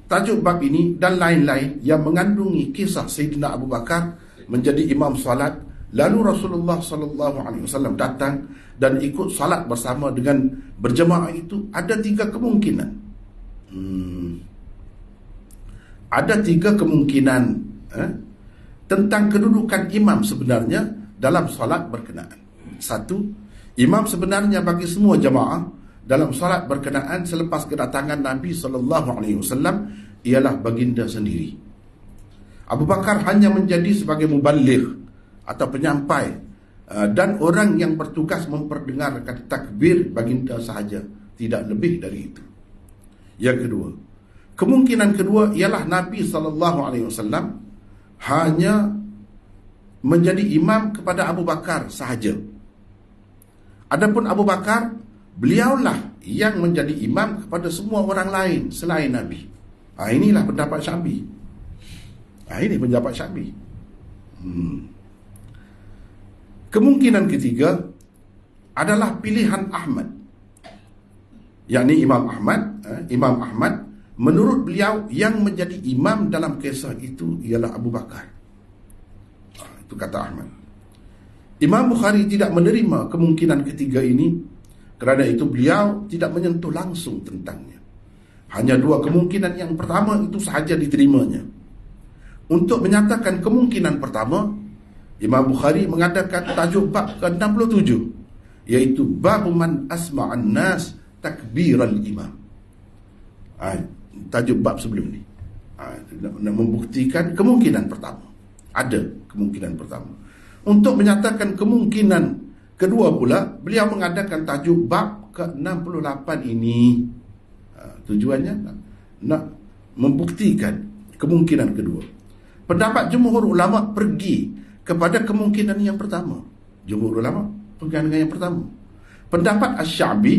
tajuk bab ini dan lain-lain yang mengandungi kisah Sayyidina Abu Bakar menjadi imam salat, lalu Rasulullah SAW datang dan ikut salat bersama dengan berjemaah itu, ada tiga kemungkinan. Ada tiga kemungkinan tentang kedudukan imam sebenarnya dalam salat berkenaan. Satu, imam sebenarnya bagi semua jemaah dalam salat berkenaan selepas kedatangan Nabi SAW ialah baginda sendiri. Abu Bakar hanya menjadi sebagai muballigh atau penyampai dan orang yang bertugas memperdengarkan takbir baginda sahaja, tidak lebih dari itu. Yang kedua, kemungkinan kedua ialah Nabi SAW hanya menjadi imam kepada Abu Bakar sahaja. Adapun Abu Bakar, beliaulah yang menjadi imam kepada semua orang lain selain Nabi. Inilah pendapat Syafi'i. Ini pendapat Syafi'i. Kemungkinan ketiga adalah pilihan Ahmad, yakni Imam Ahmad. Imam Ahmad, menurut beliau yang menjadi imam dalam kisah itu ialah Abu Bakar. Itu kata Ahmad. Imam Bukhari tidak menerima kemungkinan ketiga ini, kerana itu beliau tidak menyentuh langsung tentangnya. Hanya dua kemungkinan yang pertama itu sahaja diterimanya. Untuk menyatakan kemungkinan pertama, Imam Bukhari mengadakan tajuk bab ke-67, iaitu bab man asma'an nas takbiral imam. Tajuk bab sebelum ni nak membuktikan kemungkinan pertama. Ada kemungkinan pertama. Untuk menyatakan kemungkinan kedua pula, beliau mengadakan tajuk bab ke-68 ini. Tujuannya nak membuktikan kemungkinan kedua. Pendapat jumhur ulama pergi kepada kemungkinan yang pertama. Jumhur ulama pergi dengan yang pertama. Pendapat Asy-Sya'bi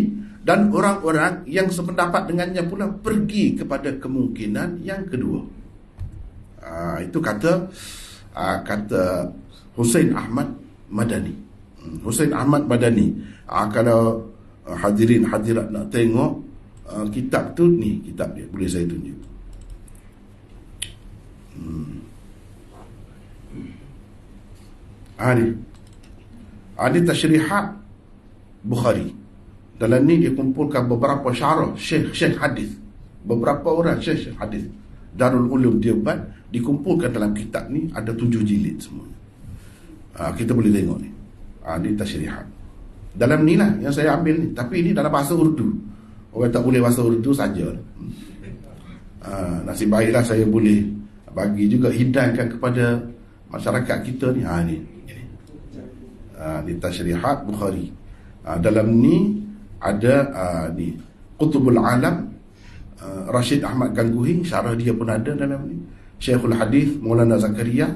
dan orang-orang yang sependapat dengannya pula pergi kepada kemungkinan yang kedua. Itu kata Husain Ahmad Madani. Husain Ahmad Madani. Kalau hadirin hadirat nak tengok kitab tu, ni kitab dia, boleh saya tunjuk. Ini tasyrihat Bukhari. Dalam ni dia kumpulkan beberapa syarah syekh hadis, beberapa orang syekh hadis Darul Ulum Deoband, dikumpulkan dalam kitab ni. Ada 7 jilid semua. Kita boleh tengok ni. Ini tasyrihat. Dalam ni lah yang saya ambil ni, tapi ini dalam bahasa Urdu. Orang tak boleh bahasa Urdu saja. Nasib baiklah saya boleh bagi juga hidayahkan kepada masyarakat kita ni. Ni tasyrihat Bukhari. Dalam ni ada ni Qutbul Alam, Rashid Ahmad Gangguhi, syarah dia pun ada dalam ni. Syekhul Hadis Maulana Zakaria.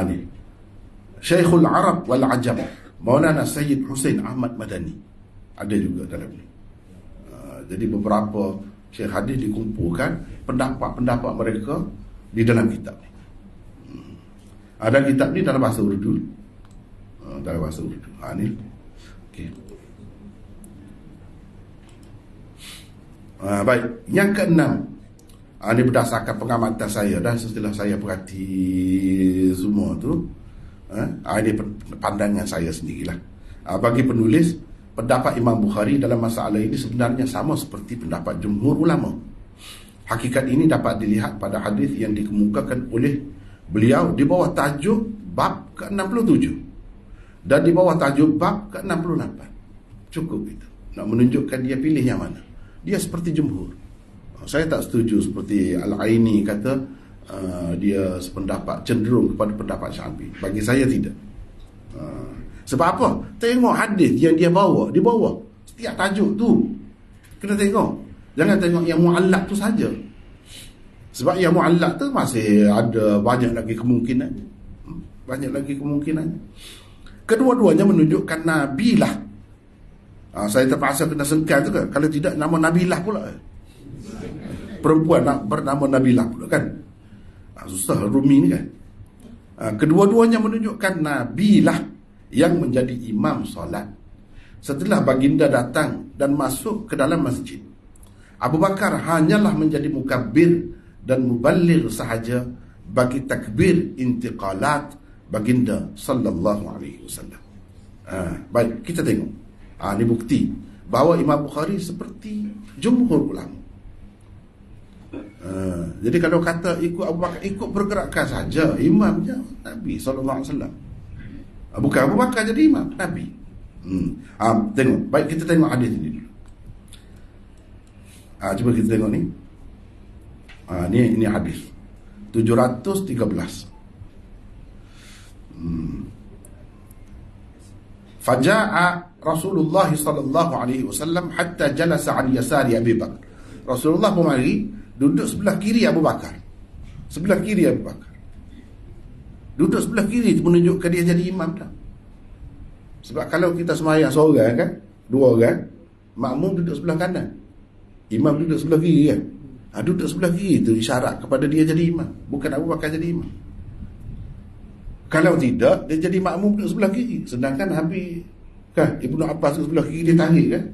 Ni Syekhul Arab wal Ajam Maulana Sayyid Husain Ahmad Madani, ada juga dalam ni. Jadi beberapa syekh hadis dikumpulkan pendapat-pendapat mereka di dalam kitab ni. Ada kitab ni dalam bahasa Urdu. Dalam bahasa Urdu. Ni. Okey. Baik, yang keenam. Ini berdasarkan pengamatan saya dan setelah saya perhati semua tu. Ini pandangan saya sendirilah. Bagi penulis, pendapat Imam Bukhari dalam masalah ini sebenarnya sama seperti pendapat jumhur ulama. Hakikat ini dapat dilihat pada hadis yang dikemukakan oleh beliau di bawah tajuk bab ke-67 dan di bawah tajuk bab ke-68. Cukup itu. Nak menunjukkan dia pilih yang mana. Dia seperti jumhur. Saya tak setuju seperti Al-Aini kata dia sependapat, cenderung kepada pendapat Syafi'i. Bagi saya tidak. Sebab apa? Tengok hadis yang dia bawa di bawah setiap tajuk tu. Kena tengok. Jangan tengok yang mu'allaq tu saja. Sebab yang mu'allaq tu masih ada banyak lagi kemungkinan. Banyak lagi kemungkinan. Kedua-duanya menunjukkan Nabi lah. Saya terpaksa kena sengkal tu kan. Kalau tidak, nama Nabilah pula. Perempuan bernama Nabilah pula kan. Susah Rumi ni kan. Kedua-duanya menunjukkan Nabilah yang menjadi imam solat setelah baginda datang dan masuk ke dalam masjid. Abu Bakar hanyalah menjadi mukabbir dan muballigh sahaja bagi takbir intiqalat baginda sallallahu alaihi wasallam. Baik, kita tengok. Ini bukti bahawa Imam Bukhari seperti jumhur ulama. Jadi kalau kata ikut Abu Bakar, ikut pergerakan saja, imamnya Nabi sallallahu alaihi wasallam. Bukan Abu Bakar jadi imam, Nabi. Tengok. Baik, kita tengok hadis ini dulu. Cuba kita tengok ni. Ini hadis 713. Faja'a Rasulullah sallallahu alaihi wasallam hatta jalasa an yasari Abi Bakar. Rasulullah pun mari duduk sebelah kiri Abu Bakar. Sebelah kiri Abu Bakar. Duduk sebelah kiri itu menunjukkan dia jadi imam dah. Sebab kalau kita sembahyang seorang kan, dua orang, makmum duduk sebelah kanan, imam duduk sebelah kiri kan. Duduk sebelah kiri itu isyarat kepada dia jadi imam, bukan Abu Bakar jadi imam. Kalau tidak, dia jadi makmum duduk sebelah kiri. Sedangkan Habib kan, Ibnu Abbas duduk sebelah kiri, dia tarik kan.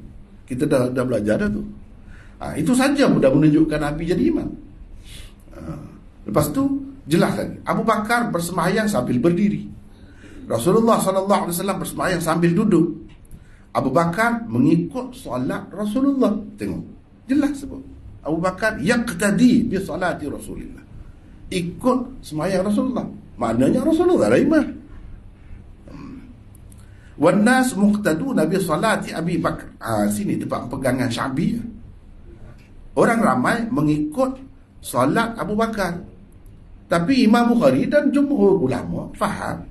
Kita dah belajar dah tu. Itu saja sudah menunjukkan Nabi jadi imam. Lepas tu jelas lagi, Abu Bakar bersembahyang sambil berdiri, Rasulullah SAW bersembahyang sambil duduk. Abu Bakar mengikut solat Rasulullah. Tengok, jelas sebut Abu Bakar yaqtadi bi salati Rasulullah, ikut sembahyang Rasulullah. Maknanya Rasulullah lah imam. Wan nas muqtaduna bi salati Abi Bakar. Sini tempat pegangan Syafi'i. Orang ramai mengikut solat Abu Bakar. Tapi Imam Bukhari dan jumhur ulama faham,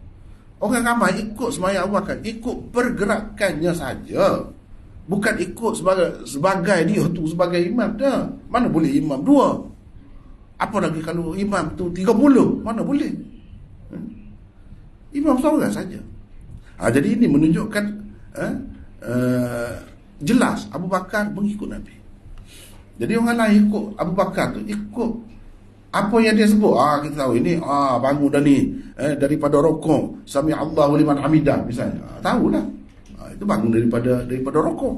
orang ramai ikut sembahyang Abu Bakar, ikut pergerakannya saja, bukan ikut sebagai dia tu sebagai imam dah. Mana boleh imam dua? Apa lagi kalau imam tu 30? Mana boleh? Imam seorang saja. Jadi ini menunjukkan jelas Abu Bakar mengikut Nabi. Jadi orang lain ikut Abu Bakar tu ikut apa yang dia sebut. Kita tahu ini bangun dah ni daripada rokok, sami Allahu liman hamidah misalnya. Tahulah. Itu bangun daripada rokok.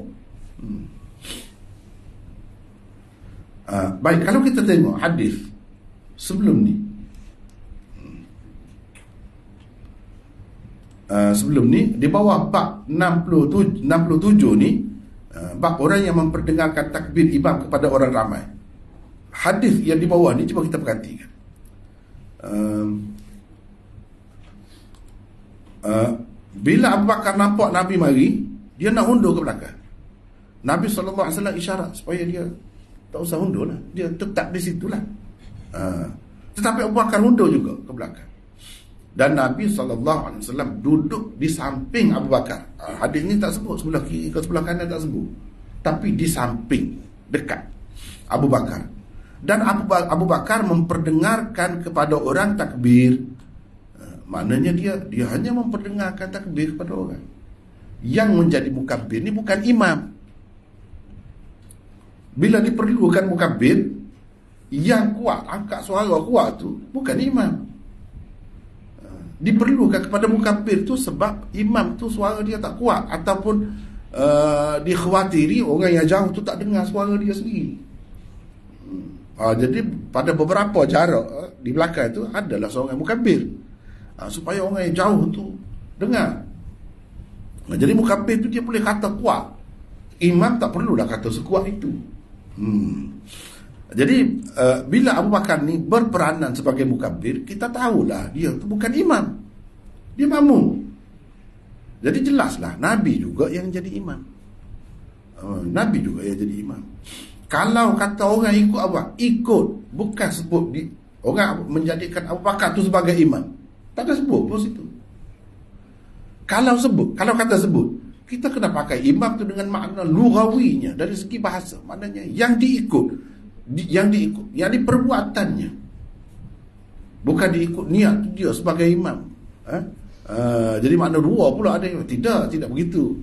Baik, kalau kita tengok hadis sebelum ni, di bawah bab 67 ni, bab orang yang memperdengarkan takbir imam kepada orang ramai. Hadis yang di bawah ni cuba kita perhatikan. Bila Abu Bakar nampak Nabi mari, dia nak undur ke belakang. Nabi SAW isyarat supaya dia tak usah undur lah, dia tetap di situlah. Tetapi Abu Bakar undur juga ke belakang. Dan Nabi SAW duduk di samping Abu Bakar. Hadis ni tak sebut sebelah kiri ke sebelah kanan, tak sebut, tapi di samping, dekat Abu Bakar. Dan Abu Bakar memperdengarkan kepada orang takbir. Maknanya dia hanya memperdengarkan takbir kepada orang. Yang menjadi mukabbir ni bukan imam. Bila diperlukan mukabbir, yang kuat, angkat suara kuat tu bukan imam. Diperlukan kepada mukabbir tu sebab imam tu suara dia tak kuat, ataupun dikhawatiri orang yang jauh tu tak dengar suara dia sendiri. Jadi pada beberapa jarak di belakang tu adalah seorang mukabbir, supaya orang yang jauh tu dengar. Jadi mukabbir tu dia boleh kata kuat, imam tak perlulah kata sekuat itu. Jadi bila Abu Bakar ni berperanan sebagai mukabbir, kita tahulah dia tu bukan imam, dia makmum. Jadi jelaslah Nabi juga yang jadi imam. Nabi juga yang jadi imam. Kalau kata orang ikut Abu Bakar, ikut, bukan sebut orang menjadikan Abu Bakar tu sebagai imam, tak ada sebut pun situ. Kalau kata sebut, kita kena pakai imam tu dengan makna lughawinya, dari segi bahasa. Maknanya yang diikut, yang diperbuatannya, bukan diikut niat dia sebagai imam. Jadi makna dua pula ada. Tidak begitu.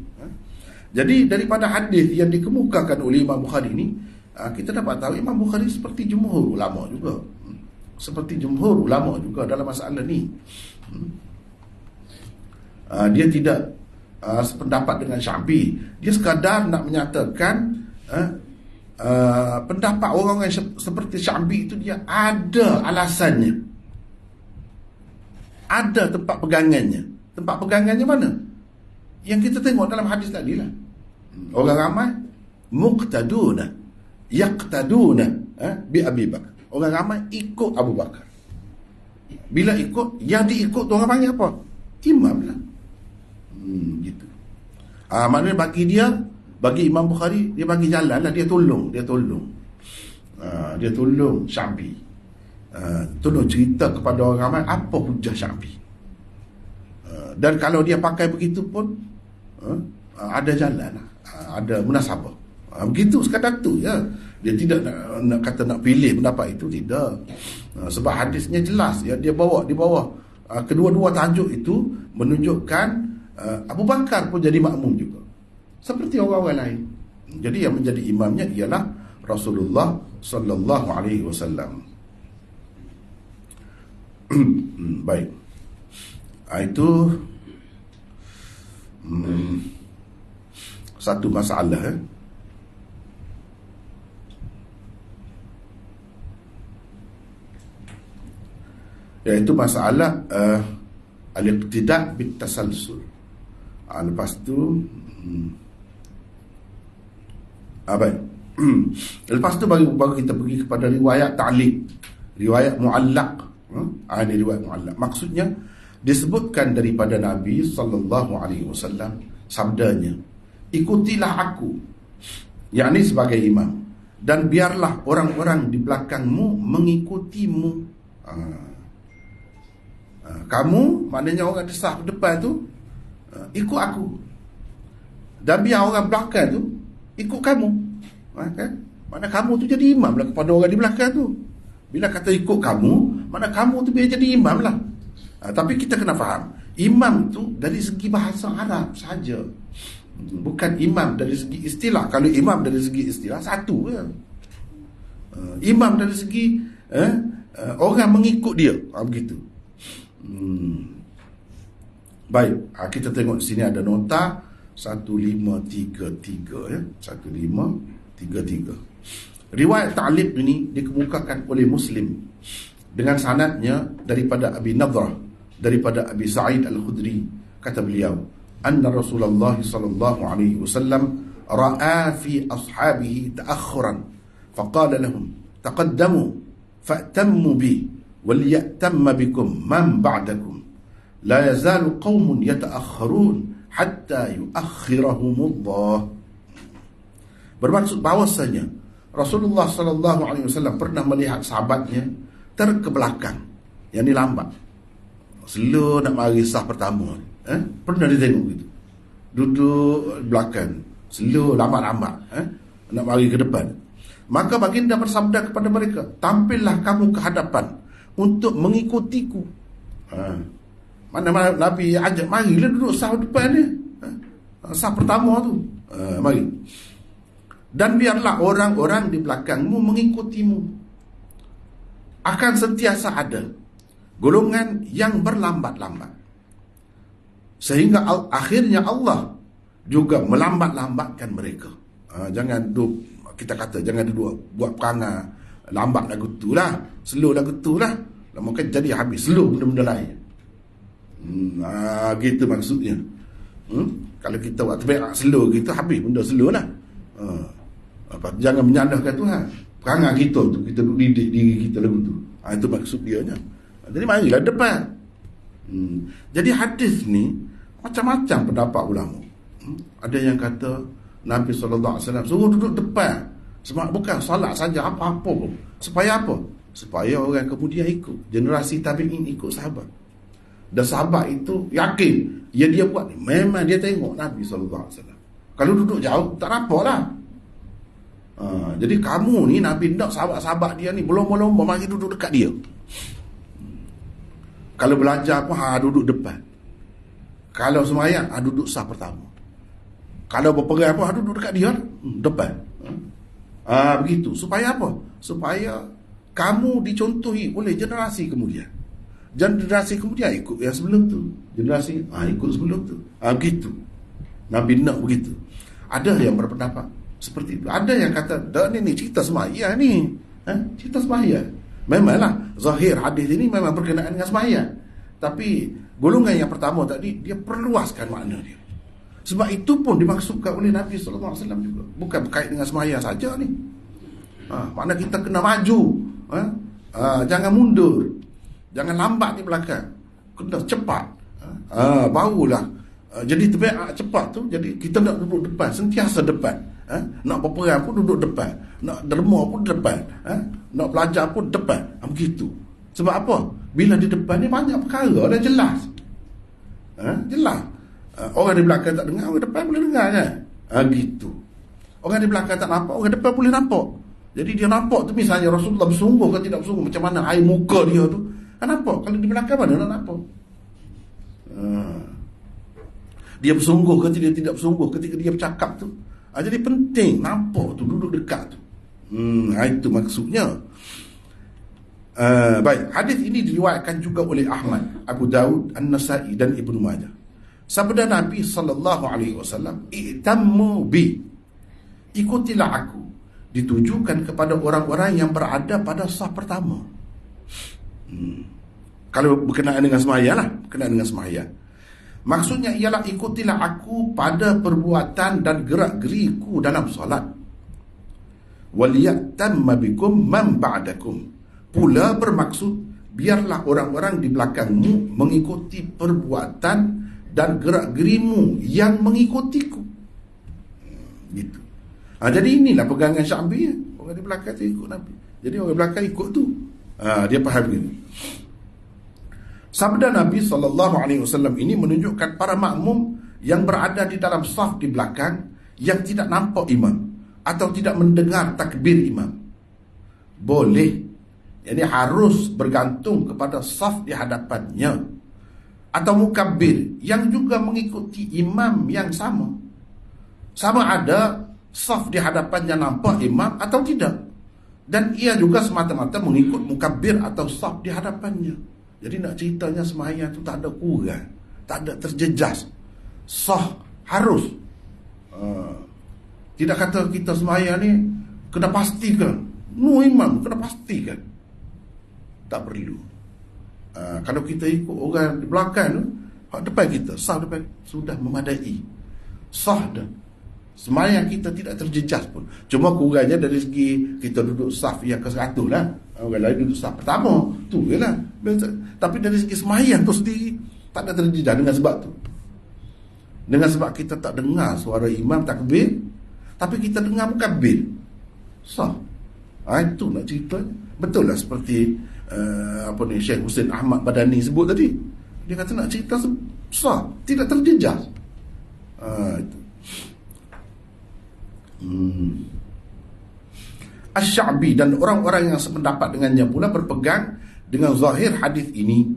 Jadi daripada hadis yang dikemukakan oleh Imam Bukhari ni, kita dapat tahu Imam Bukhari seperti jumhur ulama juga. Dalam masalah ni. Dia tidak sependapat dengan Syafi'i. Dia sekadar nak menyatakan pendapat orang-orang seperti Syafi'i itu dia ada alasannya, ada tempat pegangannya. Tempat pegangannya mana? Yang kita tengok dalam hadis tadi lah. Orang ramai muqtaduna yaqtaduna bi Abi Bakar. Orang ramai ikut Abu Bakar. Bila ikut, yang diikut tu orang panggil apa? Imam lah. Gitu. Maknanya bagi Imam Bukhari, dia bagi jalan lah, dia tolong Syafi'i. Tolong cerita kepada orang ramai apa hujah Syafi'i. Dan kalau dia pakai begitu pun ada jalan, ada munasabah. Begitu sekadar tu ya. Dia tidak nak pilih pendapat itu, tidak. Sebab hadisnya jelas ya, dia bawa di bawah kedua-dua tajuk itu menunjukkan Abu Bakar pun jadi makmum juga seperti orang-orang lain. Jadi yang menjadi imamnya ialah Rasulullah sallallahu alaihi wasallam. Baik. Itu satu masalah iaitu masalah al-iqtida' bitasalsul. Lepas tu baik. Lepas tu baru kita pergi kepada riwayat ta'liq, riwayat mu'allaq. Ini riwayat mu'allaq. Maksudnya disebutkan daripada Nabi sallallahu alaihi wasallam sabdanya, ikutilah aku, yakni sebagai imam, dan biarlah orang-orang di belakangmu mengikutimu. Kamu, maknanya orang di saf depan tu, ikut aku, dan biar orang belakang tu ikut kamu. Kan? Mana kamu tu jadi imam lah kepada orang di belakang tu. Bila kata ikut kamu, mana kamu tu biar jadi imam lah. Tapi kita kena faham, imam tu dari segi bahasa Arab saja, bukan imam dari segi istilah. Kalau imam dari segi istilah satu je. Imam dari segi orang mengikut dia, begitu. Baik, kita tengok sini ada nota 1533 ya, 1533. Riwayat ta'liq ini dikemukakan oleh Muslim dengan sanadnya daripada Abi Nadrah, daripada Abi Sa'id Al-Khudri. Kata beliau, anna Rasulullah sallallahu alaihi wasallam ra'a fi ashabihi ta'akhuran faqala lahum taqaddamu fa'tammu bi وَلْيَأْتَمَّ بِكُمْ مَنْ بَعْدَكُمْ لَا يَزَالُ قَوْمٌ يَتَأَخَّرُونَ حَتَّى يُؤَخِّرَهُمُ اللَّهُ. Bermaksud bahawasanya Rasulullah SAW pernah melihat sahabatnya terkebelakang, yang ni lambat, slow nak mari sah pertama. Pernah dia tengok gitu, duduk belakang, slow, lambat-lambat, nak mari ke depan. Maka baginda bersabda kepada mereka, tampillah kamu ke hadapan untuk mengikutiku. Mana Nabi ajak, marilah duduk sah depan ni, sah pertama tu, mari. Dan biarlah orang-orang di belakangmu mengikutimu. Akan sentiasa ada golongan yang berlambat-lambat, sehingga akhirnya Allah juga melambat-lambatkan mereka. Jangan duduk, kita kata jangan duduk buat perangai lambat lagu tu lah, slow lagu tu lah, lama kan jadi habis slow benda-benda lain. Gitu maksudnya. Kalau kita buat terbaik slow gitu, habis benda slow lah. Jangan menyalahkan Tuhan. Perangai kita tu, kita duduk didik diri kita lagu tu. Itu maksud dia nya. Jadi marilah depan. Jadi hadis ni macam-macam pendapat ulama. Ada yang kata Nabi SAW suruh duduk depan, sebab bukan solat saja, apa-apa pun. Supaya apa? Supaya orang kemudian ikut, generasi tabi'in ikut sahabat. Dan sahabat itu yakin, dia buat ni, memang dia tengok Nabi SAW. Kalau duduk jauh, tak nampak lah. Jadi kamu ni, Nabi nak sahabat-sahabat dia ni berlomba-lomba mari duduk dekat dia. Kalau belajar pun, duduk depan. Kalau semayang, duduk sah pertama. Kalau berperang pun, duduk dekat dia, depan. Begitu. Supaya apa? Supaya kamu dicontohi oleh generasi kemudian. Generasi kemudian ikut yang sebelum tu. Generasi ikut sebelum tu. Begitu. Nabi nak begitu. Ada yang berpendapat seperti itu. Ada yang kata, ni cerita sembahyang ni. Cerita sembahyang. Memanglah zahir hadis ini memang berkenaan dengan sembahyang. Tapi golongan yang pertama tadi, dia perluaskan makna dia. Sebab itu pun dimaksudkan oleh Nabi SAW juga. Bukan berkait dengan sembahyang saja ni. Makna kita kena maju. Jangan mundur. Jangan lambat di belakang. Kena cepat. Barulah. Jadi terbaik cepat tu. Jadi kita nak duduk depan. Sentiasa depan. Nak berperang pun duduk depan. Nak derma pun depan. Nak belajar pun depan. Begitu. Sebab apa? Bila di depan ni banyak perkara dah jelas. Jelas. Orang di belakang tak dengar, orang depan boleh dengar kan? Gitu. Orang di belakang tak nampak, orang depan boleh nampak. Jadi dia nampak tu, misalnya Rasulullah bersungguh ke tidak bersungguh, macam mana air muka dia tu, nampak. Kalau di belakang mana nak nampak? Dia bersungguh ke tidak bersungguh ketika dia bercakap tu. Jadi penting nampak tu, duduk dekat tu. Itu maksudnya. Baik, hadis ini diriwayatkan juga oleh Ahmad, Abu Daud, An-Nasa'i dan Ibnu Majah. Sabda Nabi sallallahu alaihi wasallam, "I'tammu bi." Ikutilah aku. Ditujukan kepada orang-orang yang berada pada saf pertama. Kalau berkenaan dengan sembahyang lah, berkenaan dengan sembahyang. Maksudnya ialah ikutilah aku pada perbuatan dan gerak-geriku dalam solat. Waliyatamma bikum man ba'dakum. Pula bermaksud biarlah orang-orang di belakangmu mengikuti perbuatan dan gerak-gerimu yang mengikutiku. Gitu. Jadi inilah pegangan Syafi'i. Orang di belakang tu ikut Nabi. Jadi orang belakang ikut tu. Dia faham gitu. Sabda Nabi SAW ini menunjukkan para makmum yang berada di dalam saf di belakang yang tidak nampak imam atau tidak mendengar takbir imam. Boleh. Jadi harus bergantung kepada saf di hadapannya. Atau mukabbir yang juga mengikuti imam yang sama. Sama ada saf di hadapannya nampak imam atau tidak. Dan ia juga semata-mata mengikut mukabbir atau saf di hadapannya. Jadi nak ceritanya sembahyang tu tak ada kurang, tak ada terjejas. Sah, harus. Tidak kata kita sembahyang ni kena pastikan. Imam kena pastikan. Tak perlu. Kalau kita ikut orang di belakang tu, depan kita, sah depan, sudah memadai. Sah dah. Sembahyang kita tidak terjejas pun. Cuma kurangnya dari segi kita duduk saf yang ke-100 lah. Orang lain duduk saf pertama. Tu je lah. Tapi dari segi sembahyang tu sendiri tak ada terjejas dengan sebab tu. Dengan sebab kita tak dengar suara imam takbir, tapi kita dengar mukabbir. Sah. Itu nak cerita. Betul lah seperti Syekh Hussein Ahmad Badani sebut tadi. Dia kata nak cerita sah, tidak terjejas. Itu. Asy-Sya'bi dan orang-orang yang sependapat dengannya pula berpegang dengan zahir hadis ini.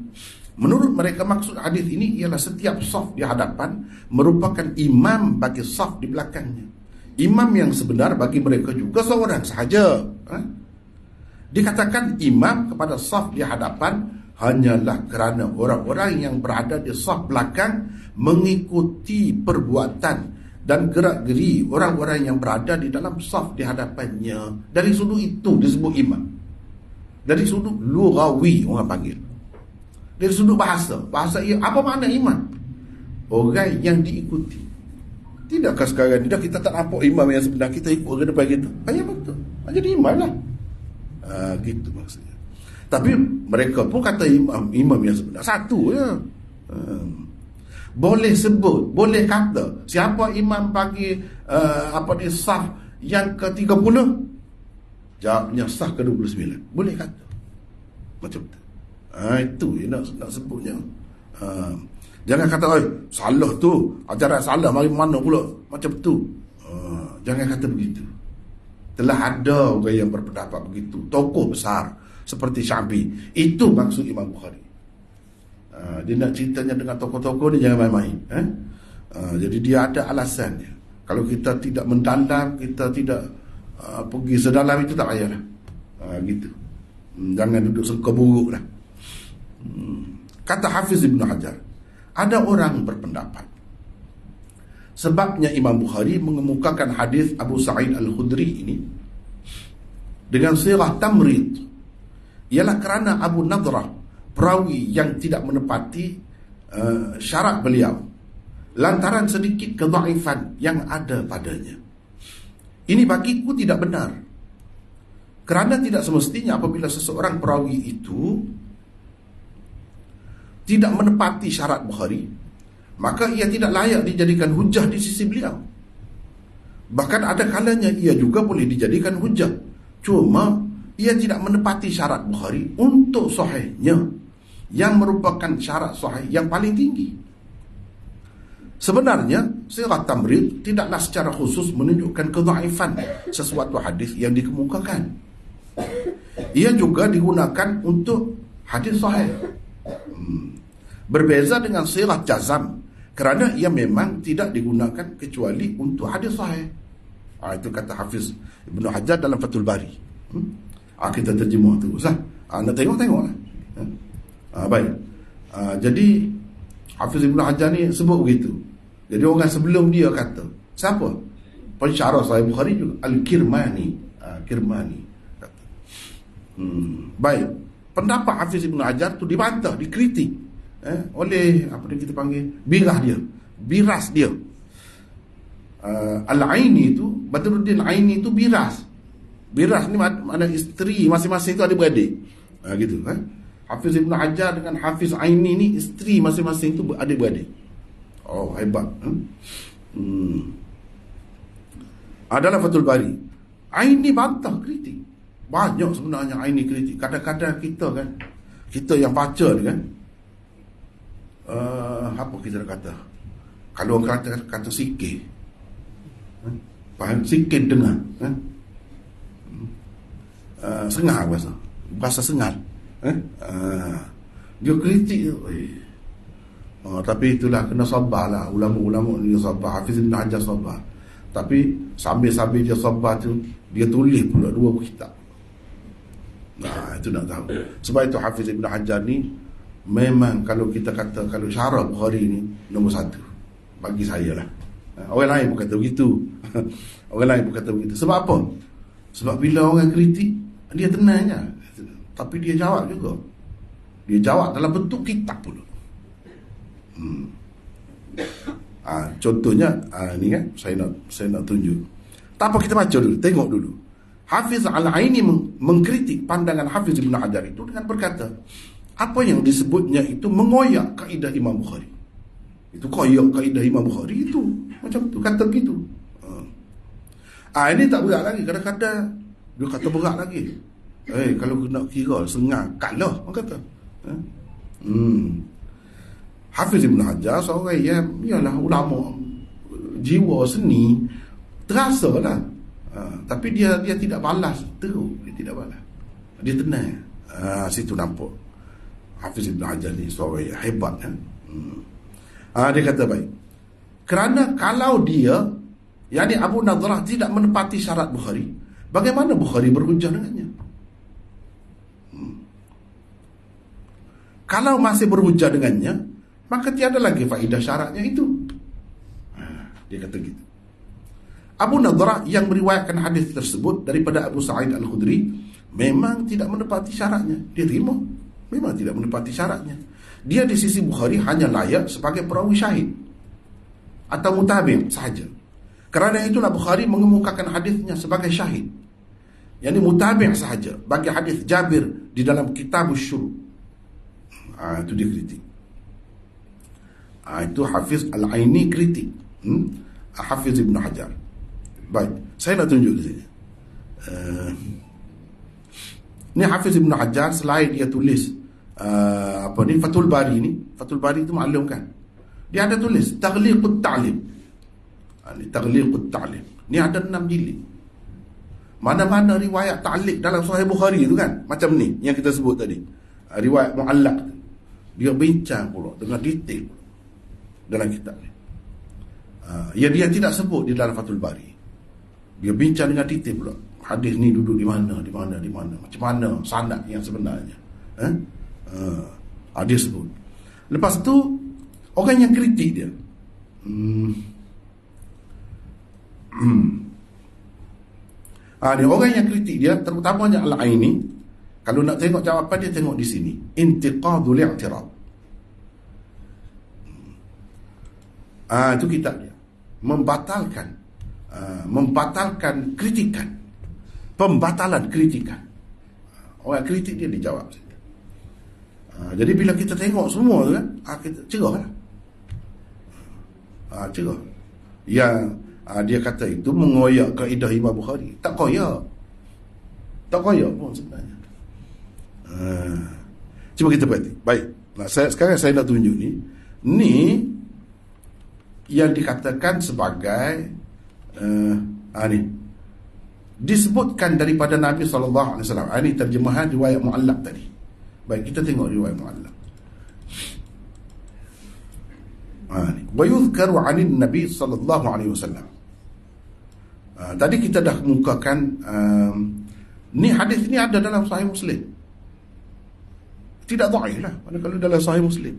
Menurut mereka maksud hadis ini ialah setiap saf di hadapan merupakan imam bagi saf di belakangnya. Imam yang sebenar bagi mereka juga seorang sahaja. Dikatakan imam kepada saf di hadapan hanyalah kerana orang-orang yang berada di saf belakang mengikuti perbuatan dan gerak-geri orang-orang yang berada di dalam saf di hadapannya. Dari sudut itu disebut imam. Dari sudut lughawi orang panggil. Dari sudut bahasa ia apa makna imam? Orang yang diikuti. Tidakkah sekarang ni dah kita tak nampak imam yang sebenar, kita ikut orang depan kita? Ya betul. Jadi imam lah. Gitu maksudnya. Tapi mereka pun kata imam yang sebenar satu je. Boleh sebut, boleh kata siapa imam bagi di saf yang ke-30? Jawabnya saf ke-29. Boleh kata. Macam tu. Itu yang nak sebutnya. Jangan kata salah tu, ajaran salah mari mana pula macam tu. Jangan kata begitu. Telah ada orang yang berpendapat begitu, tokoh besar seperti Syafi'i. Itu maksud Imam Bukhari. Dia nak ceritanya dengan tokoh-tokoh ni jangan main-main. Jadi dia ada alasannya. Kalau kita tidak mendalam, kita tidak pergi sedalam itu tak payahlah. Gitu. Jangan duduk sengkau buruk lah. Kata Hafiz Ibn Hajar, ada orang berpendapat sebabnya Imam Bukhari mengemukakan hadis Abu Sa'id Al-Khudri ini dengan sirah tamrid ialah kerana Abu Nadrah, perawi yang tidak menepati syarat beliau lantaran sedikit kedhaifan yang ada padanya. Ini bagiku tidak benar, kerana tidak semestinya apabila seseorang perawi itu tidak menepati syarat Bukhari, maka ia tidak layak dijadikan hujah di sisi beliau. Bahkan ada kalanya ia juga boleh dijadikan hujah, cuma ia tidak menepati syarat Bukhari untuk sahihnya, yang merupakan syarat sahih yang paling tinggi. Sebenarnya sirah tamrid tidaklah secara khusus menunjukkan kedhaifan sesuatu hadis yang dikemukakan. Ia juga digunakan untuk hadis sahih. Berbeza dengan silah jazam, kerana ia memang tidak digunakan kecuali untuk hadis sahih. Itu kata Hafiz Ibnu Hajar dalam Fathul Bari. Kita terjemah tu. Nak tengok-tengoklah. Baik. Jadi Hafiz Ibnu Hajar ni sebut begitu. Jadi orang sebelum dia kata, siapa? Pensyarah Sahih Bukhari juga, Al-Kirmani. Kirmani kata. Baik. Pendapat Hafiz Ibnu Hajar tu dibantah, dikritik oleh apa yang kita panggil biras dia. Al-Aini tu, Badruddin Aini tu biras ni mana isteri masing-masing tu ada beradik, gitu kan. Hafiz Ibnu Hajar dengan Hafiz Aini ni isteri masing-masing tu ada beradik. Oh, hebat. Adalah Fathul Bari. Aini bantah, kritik. Banyak sebenarnya Aini kritik. Kadang-kadang kita yang baca ni kan, apa kita nak kata, kalau orang kata sikit, faham sikit dengar, sengal bahasa sengal, dia kritik tu. Tapi itulah, kena sabar lah. Ulama-ulama ni sabar. Hafiz Ibn Hajar sabar. Tapi sambil-sambil dia sabar tu, dia tulis pula 2 buku kitab. Itu nak tahu. Sebab itu Hafiz Ibn Hajar ni memang, kalau kita kata, kalau syarah Bukhari ni nombor 1 bagi saya lah. Orang lain pun kata begitu. Orang lain pun kata begitu. Sebab apa? Sebab bila orang kritik, dia tenang je, tapi dia jawab juga. Dia jawab dalam bentuk kitab pula. Contohnya ni kan, saya nak tunjuk. Tak apa, kita baca dulu, tengok dulu. Hafiz Al-Aini mengkritik pandangan Hafiz Ibn Hajar itu dengan berkata, apa yang disebutnya itu mengoyak kaedah Imam Bukhari. Itu koyak kaedah Imam Bukhari itu, macam tu, kata begitu. Ini tak berat lagi. Kadang-kadang dia kata berat lagi. Kalau nak kira sengang, kalah, orang kata. Hafiz Ibn Hajar seorang yang ialah ulama, jiwa seni, terasa lah. Tapi dia tidak balas terus. Dia tidak balas, dia tenang. Situ nampak Hafiz Ibn Hajar ni seorang yang hebat kan. Dia kata baik, kerana kalau dia, yakni Abu Nadrah, tidak menepati syarat Bukhari, bagaimana Bukhari berhujah dengannya? Kalau masih berhujah dengannya, maka tiada lagi faedah syaratnya itu. Dia kata gitu. Abu Nadrah yang meriwayatkan hadis tersebut daripada Abu Sa'id Al-Khudri memang tidak menepati syaratnya. Dia terima, memang tidak menepati syaratnya. Dia di sisi Bukhari hanya layak sebagai perawi syahid atau mutabi' sahaja. Kerana itulah Bukhari mengemukakan hadisnya sebagai syahid, yakni mutabi' sahaja bagi hadis Jabir di dalam Kitabus Syuru. Itu dia kritik. Itu Hafiz Al-Aini kritik Hafiz Ibn Hajar. Baik, saya nak tunjuk di sini. Ni Hafiz Ibn Hajar, selain dia tulis Fathul Bari ni, Fathul Bari itu maklum kan, dia ada tulis Taghliqut Ta'lim. Ni Taghliqut Ta'lim ni ada 6 jilid. Mana-mana riwayat ta'liq dalam Sahih Bukhari tu kan, macam ni yang kita sebut tadi, riwayat mu'allaq, dia bincang pula dengan detail dalam kitab ni. Dia tidak sebut di dalam Fathul Bari. Dia bincang dengan detail pula, hadis ni duduk di mana, macam mana sanad yang sebenarnya. Dia sebut. Lepas tu orang yang kritik dia, orang yang kritik dia, terutamanya Al-Aini, kalau nak tengok jawapan dia, tengok di sini, Intiqadul I'tirad. Itu kitab dia, membatalkan kritikan, pembatalan kritikan. Orang kritik dia dijawab. Jadi bila kita tengok semua tu kan, kita cerah lah. Cerah. Yang dia kata itu mengoyak kaedah Imam Bukhari. Tak koyak pun sebenarnya. Cuba kita perhati. Baik. Sekarang saya nak tunjuk ni. Ni yang dikatakan sebagai ni disebutkan daripada Nabi SAW. Ini terjemahan riwayat mu'allaq tadi. Baik, kita tengok riwayat mu'allaq. Wa yuzkaru 'anil Nabi sallallahu alaihi wasallam. Tadi kita dah kemukakan ni hadis ni ada dalam Sahih Muslim. Tidak dhaif lah kalau dalam Sahih Muslim.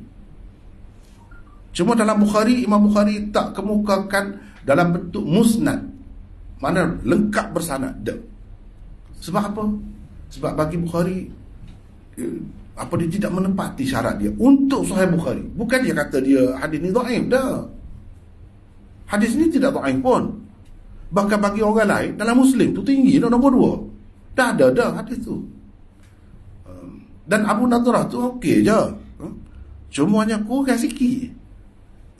Cuma dalam Bukhari, Imam Bukhari tak kemukakan dalam bentuk musnad, mana lengkap bersanad. Sebab apa? Sebab bagi Bukhari dia tidak menepati syarat dia untuk Sahih Bukhari. Bukan dia kata dia hadis ni dhaif, dah. Hadis ni tidak dhaif pun. Bahkan bagi orang lain dalam Muslim tu tinggi dah, nombor 2. Dah ada hadis tu. Dan Abu Nadrah tu okey je. Cuma hanya kurang sikit.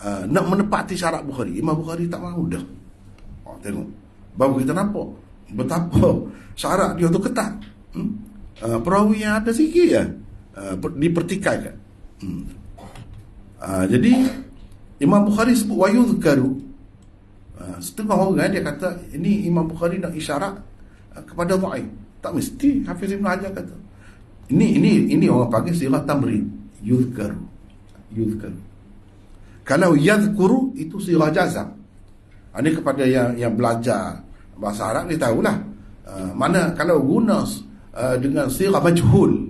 Nak menepati syarat Bukhari, Imam Bukhari tak mahu dah. Tengok, baru kita nampak betapa syarat dia tu ketat. Perawi yang ada sikit je dipertikaikan. Jadi Imam Bukhari sebut wa yuzkaru. Setengah orang dia kata ini Imam Bukhari nak isyarat kepada dhaif. Tak mesti. Hafiz Ibn Hajar kata ini orang panggil sirah tamrid. Yuzkaru. Kalau yadhkuru itu sirah jazam. Ini kepada yang belajar bahasa Arab dia tahulah. Mana kalau guna dengan sirah majhul,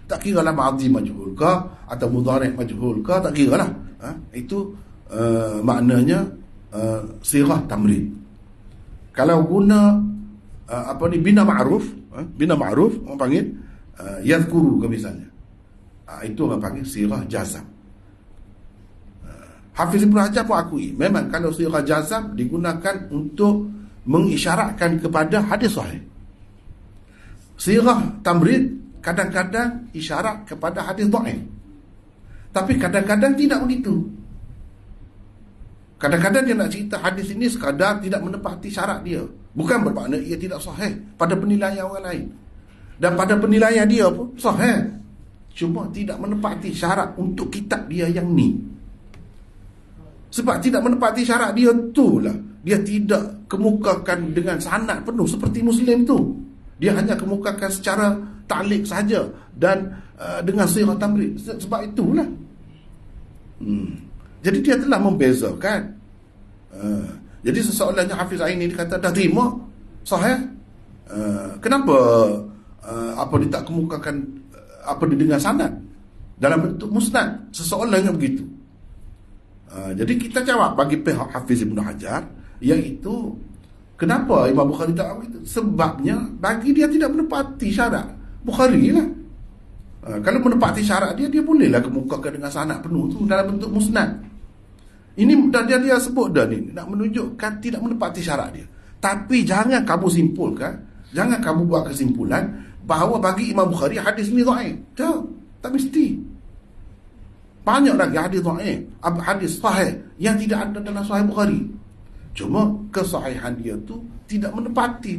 tak kira lah madhi majhul ke atau mudhari' majhul ke, tak kira lah. Itu maknanya sirah tamrid. Kalau guna bina ma'ruf orang panggil yadhkuru ke misalnya, itu orang panggil sirah jazam. Hafiz Ibn Hajar pun akui memang kalau sirah jazam digunakan untuk mengisyaratkan kepada hadis sahih. Sirah tamrid kadang-kadang isyarat kepada hadis dhaif, tapi kadang-kadang tidak begitu. Kadang-kadang dia nak cerita hadis ini sekadar tidak menepati syarat dia, bukan bermakna ia tidak sahih pada penilaian orang lain. Dan pada penilaian dia pun sahih, cuma tidak menepati syarat untuk kitab dia yang ni. Sebab tidak menepati syarat dia tu lah dia tidak kemukakan dengan sanad penuh seperti Muslim tu. Dia hanya kemukakan secara ta'liq saja dan dengan sirah tamrid. Sebab itulah. Jadi dia telah membezakan. Jadi sesoalannya Hafiz Aini dia kata dah terima sahih. Kenapa dia tak kemukakan dia dengan sanad dalam bentuk musnad? Sesoalannya begitu. Jadi kita jawab bagi pihak Hafiz Ibn Hajar, iaitu kenapa Imam Bukhari tak begitu? Sebabnya bagi dia tidak menepati syarat Bukhari lah. Kalau menepati syarat dia bolehlah kemukakan dengan sanad penuh tu dalam bentuk musnad. Ini dia sebut dah ni nak menunjukkan tidak menepati syarat dia. Tapi jangan kamu simpulkan, jangan kamu buat kesimpulan bahawa bagi Imam Bukhari hadis ni dhaif. Tak mesti. Banyak lagi hadis dhaif, hadis sahih yang tidak ada dalam Sahih Bukhari. Cuma kesahihan dia tu tidak menepati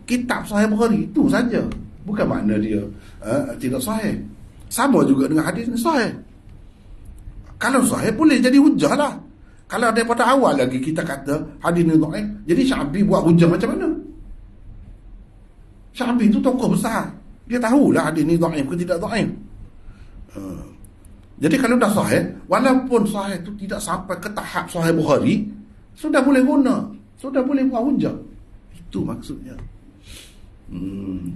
kitab Sahih Bukhari itu saja. Bukan makna dia tidak sahih. Sama juga dengan hadis ni sahih. Kalau sahih boleh jadi hujah lah. Kalau daripada awal lagi kita kata hadis ni dhaif, jadi Sya'bi buat hujah macam mana? Sya'bi itu tokoh besar, dia tahulah hadis ni dhaif ke tidak dhaif. Jadi kalau dah sahih, walaupun sahih itu tidak sampai ke tahap Sahih Bukhari, sudah boleh guna, sudah boleh buat hujah. Itu maksudnya.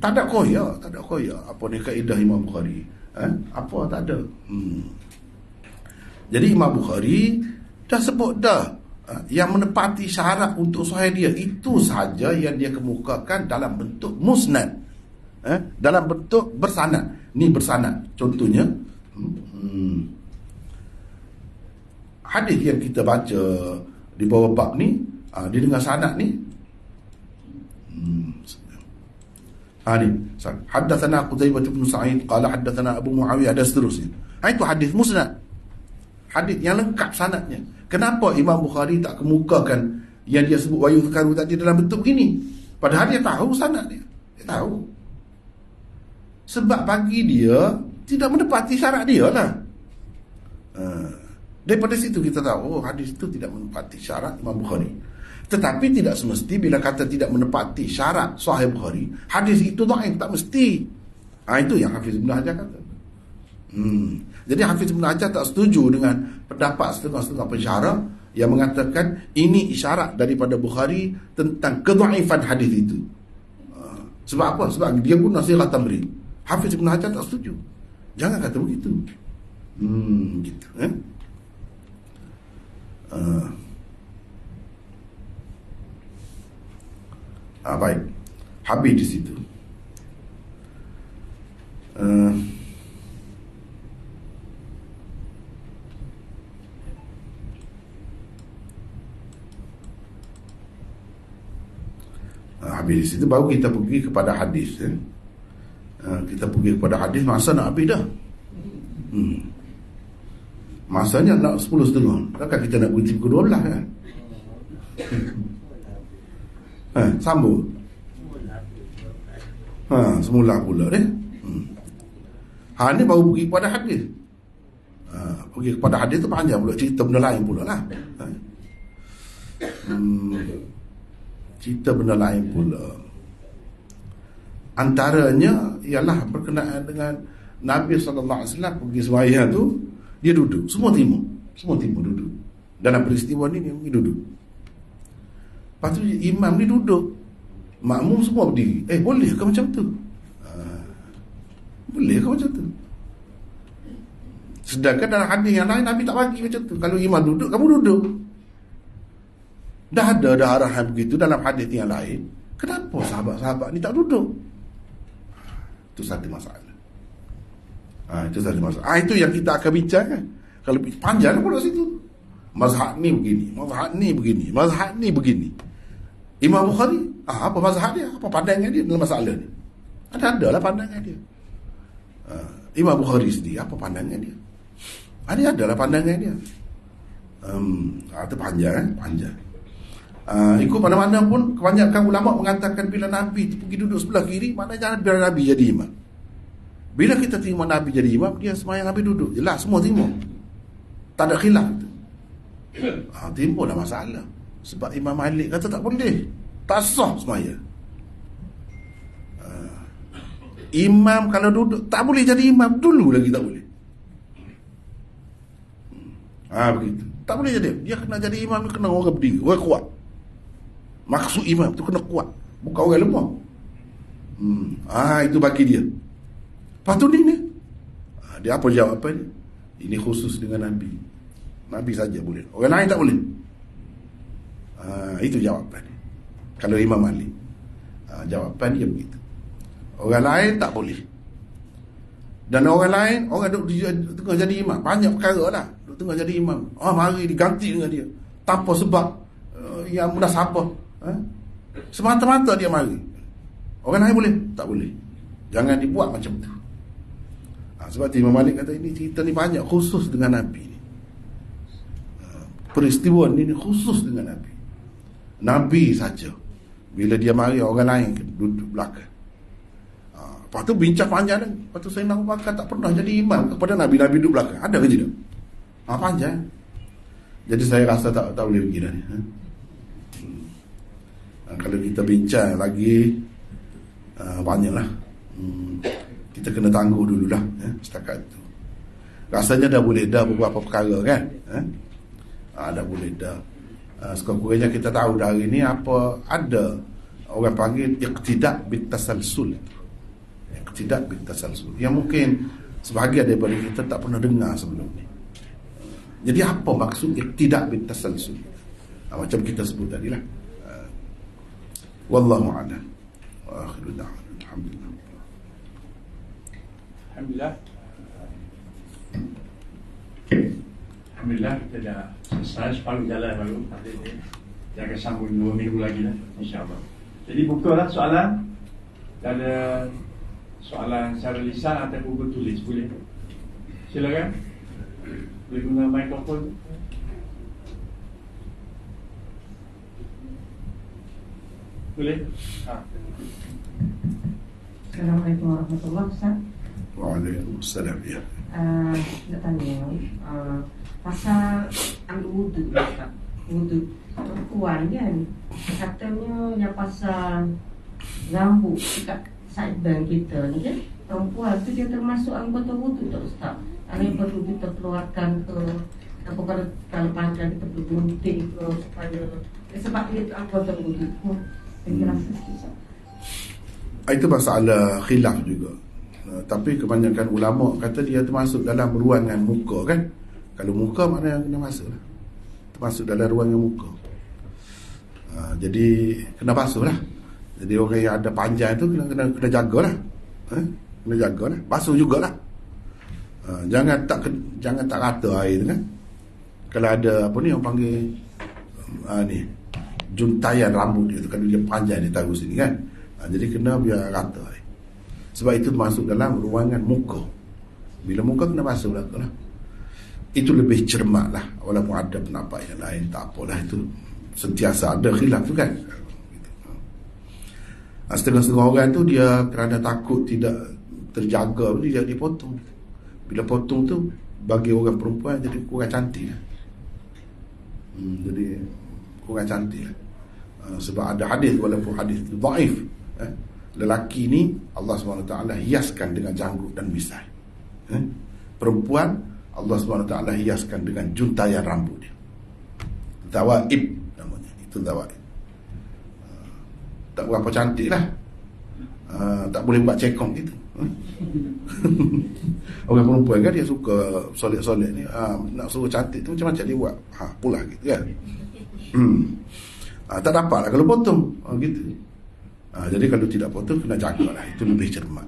Tak ada koyak apa ni kaedah Imam Bukhari. Apa tak ada. Jadi Imam Bukhari dah sebut dah yang menepati syarat untuk sahih dia itu saja yang dia kemukakan dalam bentuk musnad, dalam bentuk bersanad. Ni bersanad. Contohnya hadis yang kita baca di bawah bab ni, dia dengan sanad ni. Ni haddatsana Qutaibah bin Sa'id qala haddatsana Abu Muawiyah dan seterusnya. Itu hadis musnad, hadis yang lengkap sanadnya. Kenapa Imam Bukhari tak kemukakan yang dia sebut wayu zakaru tadi dalam bentuk begini? Padahal dia tahu sanad dia tahu. Sebab bagi dia tidak menepati syarat dia lah. Daripada situ kita tahu hadis itu tidak menepati syarat Imam Bukhari. Tetapi tidak semesti bila kata tidak menepati syarat Sahih Bukhari, hadis itu dhaif, tak mesti. Itu yang Hafiz Ibn Hajar kata. Jadi Hafiz Ibn Hajar tak setuju dengan pendapat setengah-setengah pensyarah yang mengatakan ini isyarat daripada Bukhari tentang kedhaifan hadis itu. Sebab apa? Sebab dia guna sirah tamrin. Hafiz Ibn Hajar tak setuju. Jangan kata begitu. Gitu baik. Habis di situ. Habis di situ baru kita pergi kepada hadis. Kita pergi kepada hadis. Masa nak habis dah. Masanya nak 10.30. Takkan kita nak berhenti pukul 12 kan? Sambung. Semula pula deh. Ni baru pergi kepada hadis. Pergi kepada hadis tu panjang pula, cerita benda lain pula lah. Cerita benda lain pula. Antaranya ialah berkenaan dengan Nabi SAW pergi sembahyang tu, dia duduk. Semua timur duduk. Dalam peristiwa ni dia duduk. Lepas tu imam ni duduk, makmum semua berdiri. Boleh ke macam tu? Boleh ke macam tu? Sedangkan dalam hadis yang lain Nabi tak bagi macam tu. Kalau imam duduk, kamu duduk. Dah ada arahan begitu dalam hadis yang lain. Kenapa sahabat-sahabat ni tak duduk? Itu satu masalah. Itu satu masalah. Itu yang kita akan bincangkan. Kalau panjang pula situ. Mazhab ni begini, mazhab ni begini, mazhab ni begini. Imam Bukhari, apa mazhab dia? Apa pandangan dia dalam masalah ni? Ada lah pandangan dia. Imam Bukhari sendiri, apa pandangan dia? Dia adalah pandangan dia. Itu panjang. Ikut mana-mana pun kebanyakan ulama mengatakan bila Nabi pergi duduk sebelah kiri, maknanya biar Nabi jadi imam. Bila kita terima Nabi jadi imam, dia sembahyang Nabi duduk. Jelas semua terima. Tak ada khilaf tu. Timbullah masalah. Sebab Imam Malik kata tak boleh, tak sah sembahyang. Imam kalau duduk tak boleh jadi imam, dulu lagi tak boleh. Begitu. Tak boleh jadi. Dia kena jadi imam, dia kena orang berdiri, orang kuat. Maksud imam tu kena kuat, bukan orang lemah. Itu bagi dia. Lepas tu ni dia apa jawapan dia? Ini khusus dengan Nabi. Nabi saja boleh, orang lain tak boleh. Itu jawapan dia. Kalau Imam Malik, jawapan dia begitu. Orang lain tak boleh. Dan orang lain, orang duduk tengah jadi imam, banyak perkara lah, duduk tengah jadi imam, mari diganti dengan dia tanpa sebab yang munasabah. Semata-mata dia mari. Orang lain boleh? Tak boleh. Jangan dibuat macam tu. Sebab Imam Malik kata ini cerita ni banyak khusus dengan Nabi ni. Peristiwa ni khusus dengan Nabi. Nabi saja. Bila dia mari, orang lain duduk belakang. Lepas tu bincang panjang dah. Lepas tu Sayyidina Abu Bakar tak pernah jadi imam kepada Nabi. Nabi duduk belakang. Ada ke tidak? Panjang. Jadi saya rasa tak boleh pergi dah ni. Kalau kita bincang lagi, banyaklah. Kita kena tangguh dulu dah. Setakat tu rasanya dah boleh dah beberapa perkara kan. Dah boleh dah. Sekurang-kurangnya kita tahu dah hari ni apa ada orang panggil iqtida' bitasalsul. Iqtida' bitasalsul yang mungkin sebahagian daripada kita tak pernah dengar sebelum ni. Jadi apa maksud iqtida' bitasalsul? Macam kita sebut tadi lah. Wallahu a'lam. Wa akhiru da'wana alhamdulillah. Alhamdulillah kita dah selesai separuh jalan baru. Dia akan sambung 2 minggu lagi lah, insyaAllah. Jadi bukalah soalan. Ada soalan secara lisan ataupun bertulis, boleh? Silakan. Boleh guna mikrofon. Boleh? Assalamualaikum warahmatullahi wabarakatuh. Waalaikumsalam. Ya. Nak tanya pasal ambil wuduk, Ustaz. Wuduk perempuan kan, katanya yang pasal rambut dekat sideburn kita ni kan, perempuan tu dia termasuk anggota wuduk tak Ustaz? Ada yang perlu kita keluarkan ke apa kalau panjang kita perlu gunting ke supaya sebab itu anggota wudhu. Saya rasa susah. Itu masalah khilaf juga. Tapi kebanyakan ulama kata dia termasuk dalam ruangan muka kan. Kalau muka maknanya kena masuk lah. Termasuk dalam ruangan muka. Jadi kena basuh lah. Jadi orang yang ada panjang tu kena jagalah. Kena jagalah. Basuh jugalah. Jangan tak rata air tu kan. Kalau ada apa ni orang panggil ni juntayan rambut dia tu, kalau dia panjang dia taruh sini kan. Jadi kena biar rata air. Sebab itu masuk dalam ruangan muka. Bila muka kena basuh lah tu lah. Itu lebih cermat lah. Walaupun ada pendapat yang lain, tak apalah, itu sentiasa ada khilaf tu kan. Setengah-setengah orang tu dia kerana takut tidak terjaga, dia dipotong. Bila potong tu bagi orang perempuan jadi kurang cantik lah. Jadi kurang cantik lah. Sebab ada hadis, walaupun hadis itu dhaif, lelaki ni Allah SWT hiaskan dengan janggut dan misai. Perempuan Allah SWT hiaskan dengan juntayan rambut dia. Zawaib namanya. Itu zawaib. Tak berapa cantik lah. Tak boleh buat cekong gitu. Orang perempuan kan dia suka solek-solek ni. Nak suruh cantik tu macam-macam dia buat. Pula gitu kan. Tak dapat lah kalau potong. Gitu. Jadi kalau tidak potong kena jaga lah. Itu lebih cermat.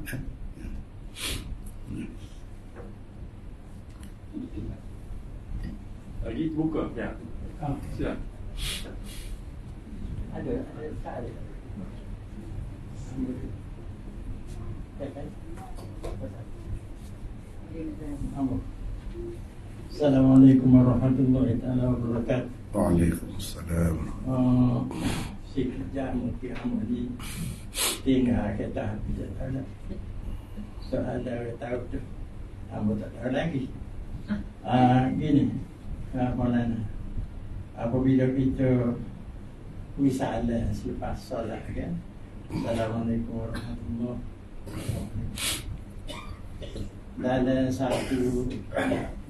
Lagi buka ya. Siap. Ada tak ada. Assalamualaikum warahmatullahi wabarakatuh. Waalaikumsalam. Si kerja mungkin di tinggal kita bisa tahu. Soal dah tahu tu, kamu tak tahu lagi. Gini, Maulana, apabila kita misalnya selepas solat kan, Assalamualaikum warahmatullahi wabarakatuh. Dalam satu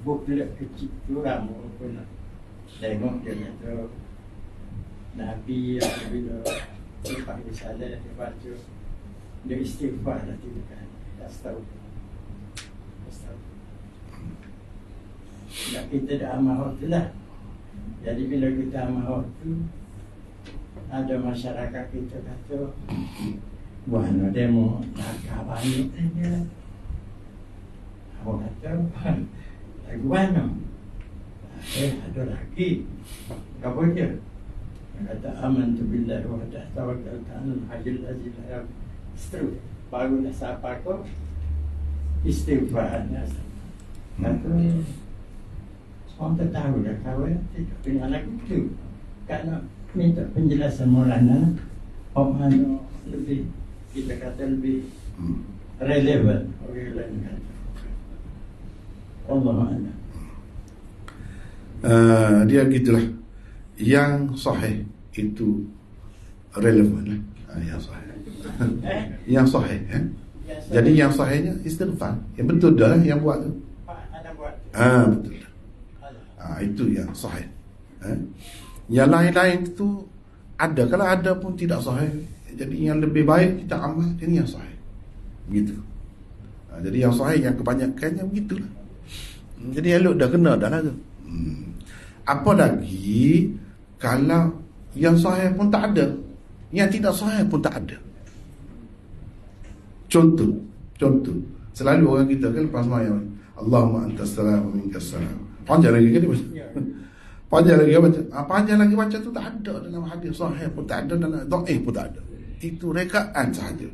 buklet kecil tu ramu pun tengok dia tu Nabi apabila lepas misalnya dia baca dia istighfar dah tiga kali. Astagfirullah. Dan kita dah amal tu lah. Jadi bila kita amal tu, ada masyarakat kita kata, wah, dia mau nak banyak dia. Apa kata, lagu mana? Ada lagi. Apa dia? Kata, amantu billahi wa tawakkaltu 'alal hayyil ladzi la yamut. Seterus. Baru dah sapa kau, istighfarnya. Kata, orang tak tahu dah kawan, tidak punya lagu tu. Kerana minta penjelasan Maulana, mana lebih, kita kata lebih relevan. Orang lain kata. Allah. Dia gitulah. Yang sahih itu relevan lah. Yang sahih. Yang sahih. Jadi yang sahihnya istighfar. Yang betul dah lah yang buat tu. Ada buat. Betul. Itu yang sahih. Yang lain-lain itu ada. Kalau ada pun tidak sahih. Jadi yang lebih baik kita amal, ini yang sahih. Begitu. Jadi yang sahih yang kebanyakannya begitulah. Jadi elok dah kena dah lah tu. Apa lagi kalau yang sahih pun tak ada, yang tidak sahih pun tak ada. Contoh selalu orang kita kan lepas sembahyang, Allahumma antas salam wa minkas salam. Panjang lagi kan dia baca. Panjang lagi baca. Panjang lagi baca tu tak ada dalam hadis sahih pun tak ada, dalam dhaif pun tak ada. Itu rekaan sahaja.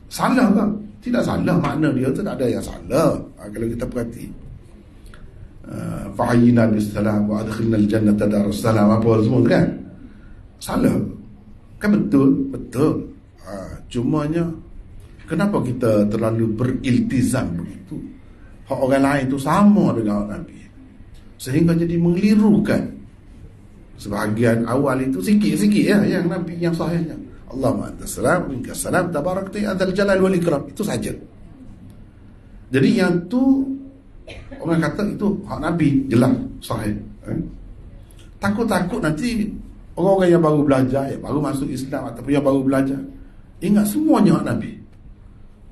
Salah kan? Tidak salah, makna dia tu tak ada yang salah. Kalau kita perhati, fa'ayyina bisalam wa adkhilna al-jannata darussalam, apa semua tu kan salah kan? Betul. Cumanya kenapa kita terlalu beriltizam begitu? Hak orang lain tu sama dengan Nabi, sehingga jadi mengelirukan. Sebahagian awal itu sikit-sikit ya, yang Nabi yang sahihnya, Allahumma antas salam minkas salam tabarakta ya dzal jalal wal ikram, itu saja. Jadi yang tu orang kata itu hak Nabi, jelas, sahih. Takut-takut nanti orang-orang yang baru belajar, yang baru masuk Islam ataupun yang baru belajar, ingat semuanya hak Nabi.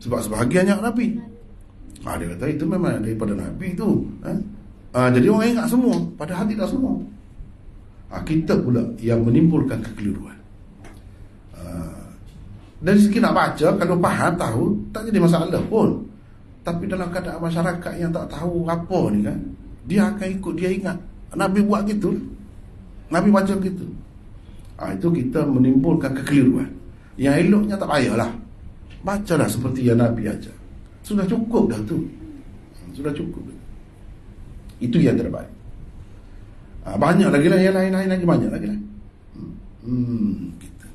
Sebab sebahagiannya hak Nabi. Dia kata itu memang daripada Nabi tu. Jadi orang ingat semua, padahal tidak semua. Kita pula yang menimbulkan kekeliruan. Dari segi nak baca, kalau faham, tahu, tak jadi masalah pun. Tapi dalam keadaan masyarakat yang tak tahu apa ni kan, dia akan ikut, dia ingat Nabi buat gitu, Nabi baca gitu. Itu kita menimbulkan kekeliruan. Yang eloknya tak payahlah, bacalah seperti yang Nabi ajar. Sudah cukup dah tu. Sudah cukup. Itu yang terbaik. Banyak lagi lah yang lain-lain lagi, banyak lagi lah. Gitu.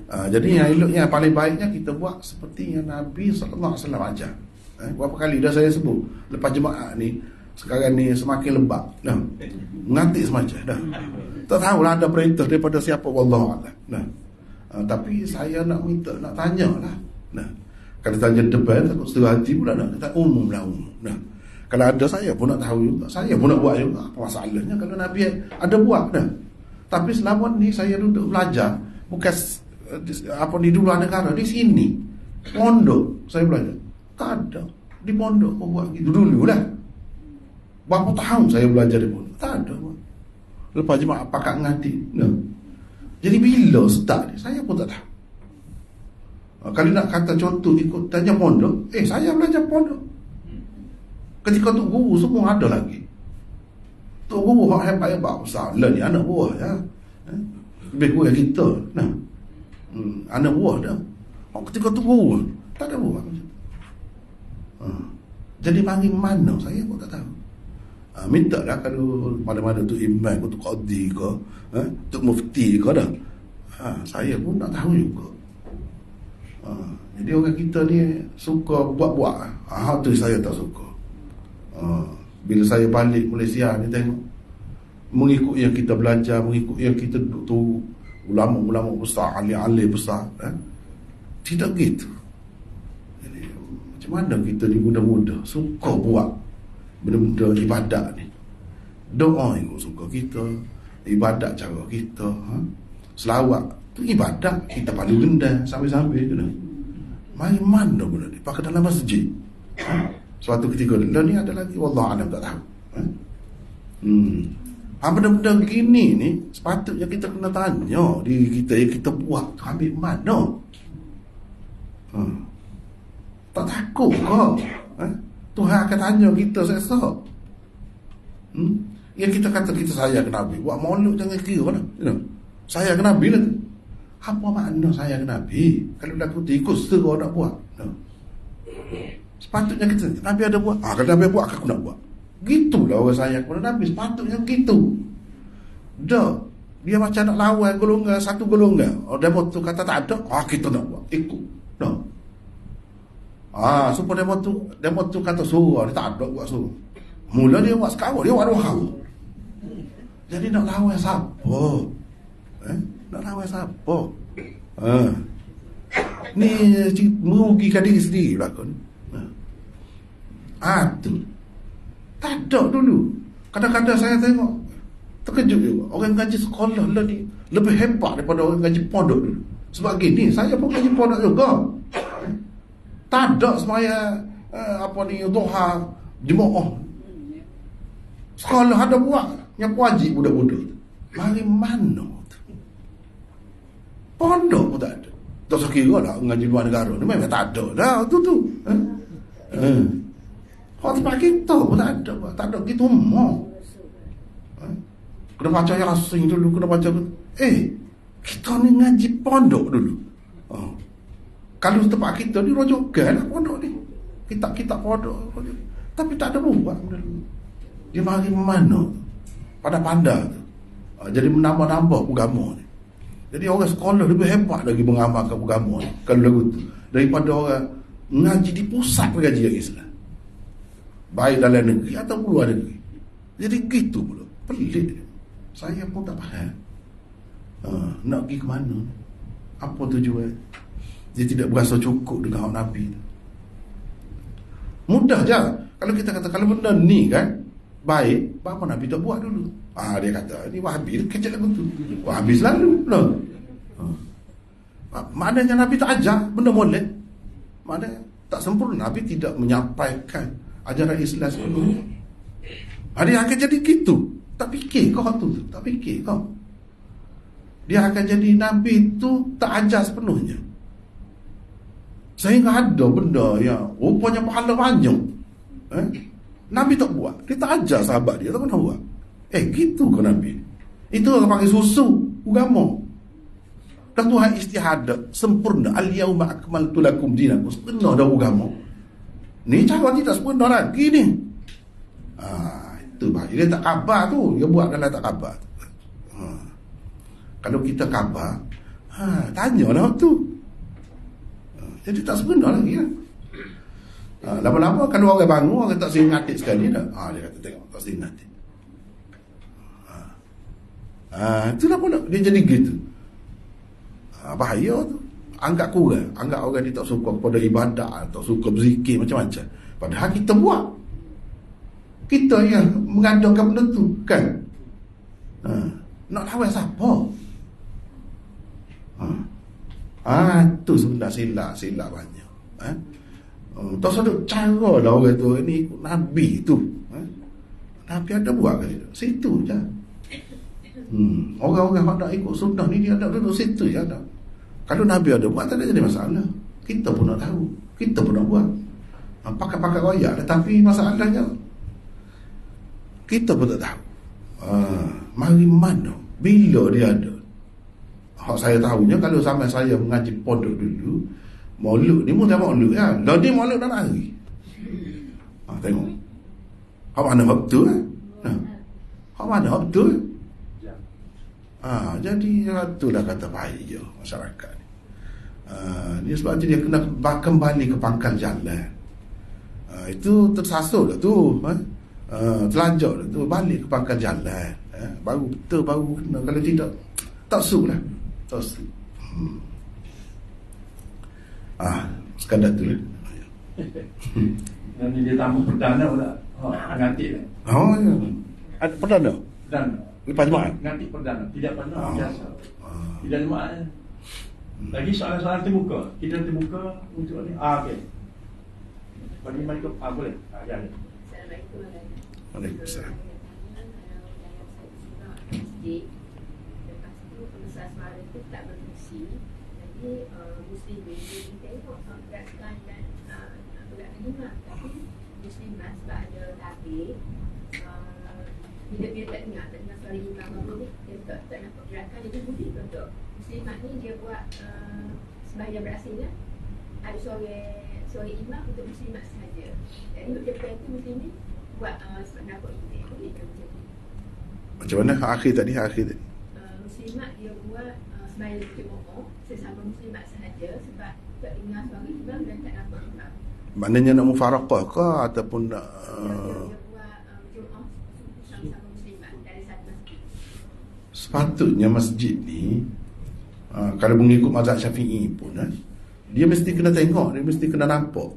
Jadi yang eloknya, yang paling baiknya kita buat seperti yang Nabi SAW ajar. Berapa kali dah saya sebut lepas jemaah ni, sekarang ni semakin lembab dah, ngantik semacam dah, tak tahulah ada perintah daripada siapa, wallahualam. Tapi saya nak minta, nak tanya lah. Kalau tanya depan takut setengah hati pula, nak kata umum lah, umum. Kalau ada saya pun nak tahu juga, saya pun nak buat juga. Apa masalahnya kalau Nabi ada buat dah. Tapi selama ni saya duduk belajar, bukan apa di luar negara, di sini pondok saya belajar. Tak ada. Di pondok kau buat gitu dulu lah. Berapa tahun saya belajar di pondok, tak ada. Lepas jemaah pakat ngati. Jadi bila start ni, saya pun tak tahu. Kalau nak kata contoh ikut tanya pondok, saya belajar pondok. Ketika tu guru semua ada lagi. Tu guru hak hebat-hebat besar. Lah ni anak buah ya. Lebih kurang kita. Anak buah dah. Ketika tu guru tak ada buah. Jadi panggil mana saya pun tak tahu. Minta lah kalau mana-mana tu imam ke, tu qadi ke, tu mufti ke dah. Saya pun tak tahu juga. Jadi orang kita ni suka buat-buat. Tu saya tak suka. Bila saya balik Malaysia ni tengok, mengikut yang kita belajar, mengikut yang kita duduk tu, ulama-ulama besar, ahli-ahli besar, tidak gitu. Jadi macam mana kita ni muda-muda suka buat benda-benda ibadat ni. Doa yang suka kita, ibadat cara kita, selawat tu ibadat, kita paling gendang sambil-sambil tu dah. Mari mana benda ni pakai dalam masjid. Suatu ketika ni ada lagi, wallahualam tak tahu. Benda-benda gini ni sepatutnya kita kena tanya diri kita, yang kita buat tu ambil mana. Tak takut ke? Tuhan akan tanya kita esok. Yang kita kata kita sayang Nabi, buat maulud jangan kira lah. Sayang Nabi lah. Apa makna sayang Nabi? Kalau aku ikut serah nak buat. Sepatutnya kita, Nabi ada buat, kalau Nabi buat, aku nak buat. Gitulah orang sayang kepada Nabi. Sepatutnya gitu. Dia macam nak lawan golongan, satu golongan. Demo tu kata tak ada, kita nak buat, ikut. Supaya demo tu kata suruh, dia tak ada buat suruh. Mula dia buat sekarang, dia buat dua. Jadi nak lawan siapa? Nak lawan siapa? Ni merugikan diri sendiri belakang. Tu tak ada dulu. Kadang-kadang saya tengok, terkejut juga. Orang ngaji sekolah lah ni lebih hebat daripada orang ngaji pondok dulu. Sebab gini, saya pun ngaji pondok juga. Tak ada semaya duha jemaah. Sekolah ada buat yang wajib budak-budak. Mari mana tu? Pondok pun tak ada. Tak sekira lah ngaji luar negara ni memang tak ada dah tu. Kalau tempat kita pun tak ada. Tak ada gitu mau. Kena baca Yasin dulu, kena baca. Kita ni ngaji pondok dulu. Kalau tempat kita ni rojokan lah pondok ni. Kitab-kitab pondok. Tapi tak ada buat dulu. Dia mari mana? Pada pandai tu. Jadi menambah-nambah agama ni. Jadi orang sekolah lebih hebat lagi mengamalkan agama ni. Kalau lagu tu. Daripada orang ngaji di pusat ngaji yang Islam. Baik dalam negeri atau luar negeri. Jadi gitu pula. Pelik. Saya pun tak faham. Nak pergi ke mana? Apa tujuan? Dia tidak berasa cukup dengan hak Nabi. Mudah je. Kalau kita kata kalau benda ni kan baik, apa Nabi tak buat dulu? Dia kata ni Wahabi kecil lagu tu. Wahabi selalu no. Maknanya Nabi tak ajar benda molek. Maknanya tak sempurna. Nabi tidak menyampaikan ajaran Islam sepenuhnya. Dia akan jadi gitu. Tak fikir kau tu. Tak fikir kau. Dia akan jadi Nabi tu tak ajar sepenuhnya. Sehingga ada benda yang rupanya pahala banyak. Nabi tak buat. Dia tak ajar sahabat dia. Tak pernah buat. Gitu ke Nabi? Itu orang panggil susu agama. Dan Tuhan istihada sempurna. Al-yawma akmaltu lakum dinakum. Sempurna dah agama. Ni cara tidak sempurna lagi ni. Itu bahaya. Dia tak khabar tu. Dia buat dalam tak khabar tu. Kalau kita khabar, tanyalah tu. Jadi tak sempurna lagi lah. Lama-lama kalau orang bangun, orang tak sering ngatik sekali dah. Dia kata tengok tak sering ngatik. Itulah pula dia jadi gitu. Bahaya tu. Anggap kurang. Anggap orang ni tak suka kepada ibadat, tak suka berzikir macam-macam. Padahal kita buat. Kita yang mengadakan benda tu kan. Nak lawan siapa? Tu sebenarnya silap banyak. Tak sedut cara lah orang tu ni ikut Nabi tu. Nabi ada buat ke situ je. Orang-orang yang nak ikut sunnah ni dia ada duduk situ je ada. Kalau Nabi ada buat tak ada jadi masalah. Kita pun nak tahu. Kita pun nak buat. Pakai-pakai royak. Tapi masalahnya kita pun tak tahu. Mari mana? Bila dia ada? Saya tahunya kalau sama saya mengaji pondok dulu, maulud ni pun tak maulud kan. Dah dia maulud dah lari. Tengok. Hak mana waktu Hak mana waktu jadi itulah kata bahaya masyarakat ni. Dia sebab tu dia kena kembali ke pangkal jalan. Itu tersasar dah tu. Telanjak dah tu. Balik ke pangkal jalan. Baru betul, baru kena. Kalau tidak, tak su lah. Tak su. Sekadar tu lah. Nanti dia tamu perdana pula. Ngantik lah. Ya. Ada perdana? Perdana. Lepas Jumaat? Ngantik perdana. Tidak pernah biasa. Tidak Jumaat. Lagi soalan-soalan terbuka. Kita terbuka untuk ni. Okey. Bagi mereka boleh. Ya. Assalamualaikum. Waalaikumsalam. Lepas tu pengesahan suara itu tak berfungsi. Jadi Muslim dia tengok beratkan dan beratkan juga. Tapi Muslimah sebab ada tabir, bila dia tak dengar suara imam ni, dia tak nampak gerakan, dia bunyi betul. Muslimah ni dia buat sembahyang berasingnya ada suara imam untuk Muslimah sahaja. Jadi untuk dia itu Muslim ni buat sebab nampak ini boleh ke macam ni? Macam mana akhir tadi? Muslimat dia buat sembahyang berjemaah sesama Muslimat sahaja sebab tak dengar suara imam dan tak nampak imam. Maknanya nak mufaraqah ke ataupun nak dia buat berjemaah sama-sama Muslimat dari satu masjid. Sepatutnya masjid ni kalau mengikut mazhab Syafi'i pun dia mesti kena tengok, dia mesti kena nampak.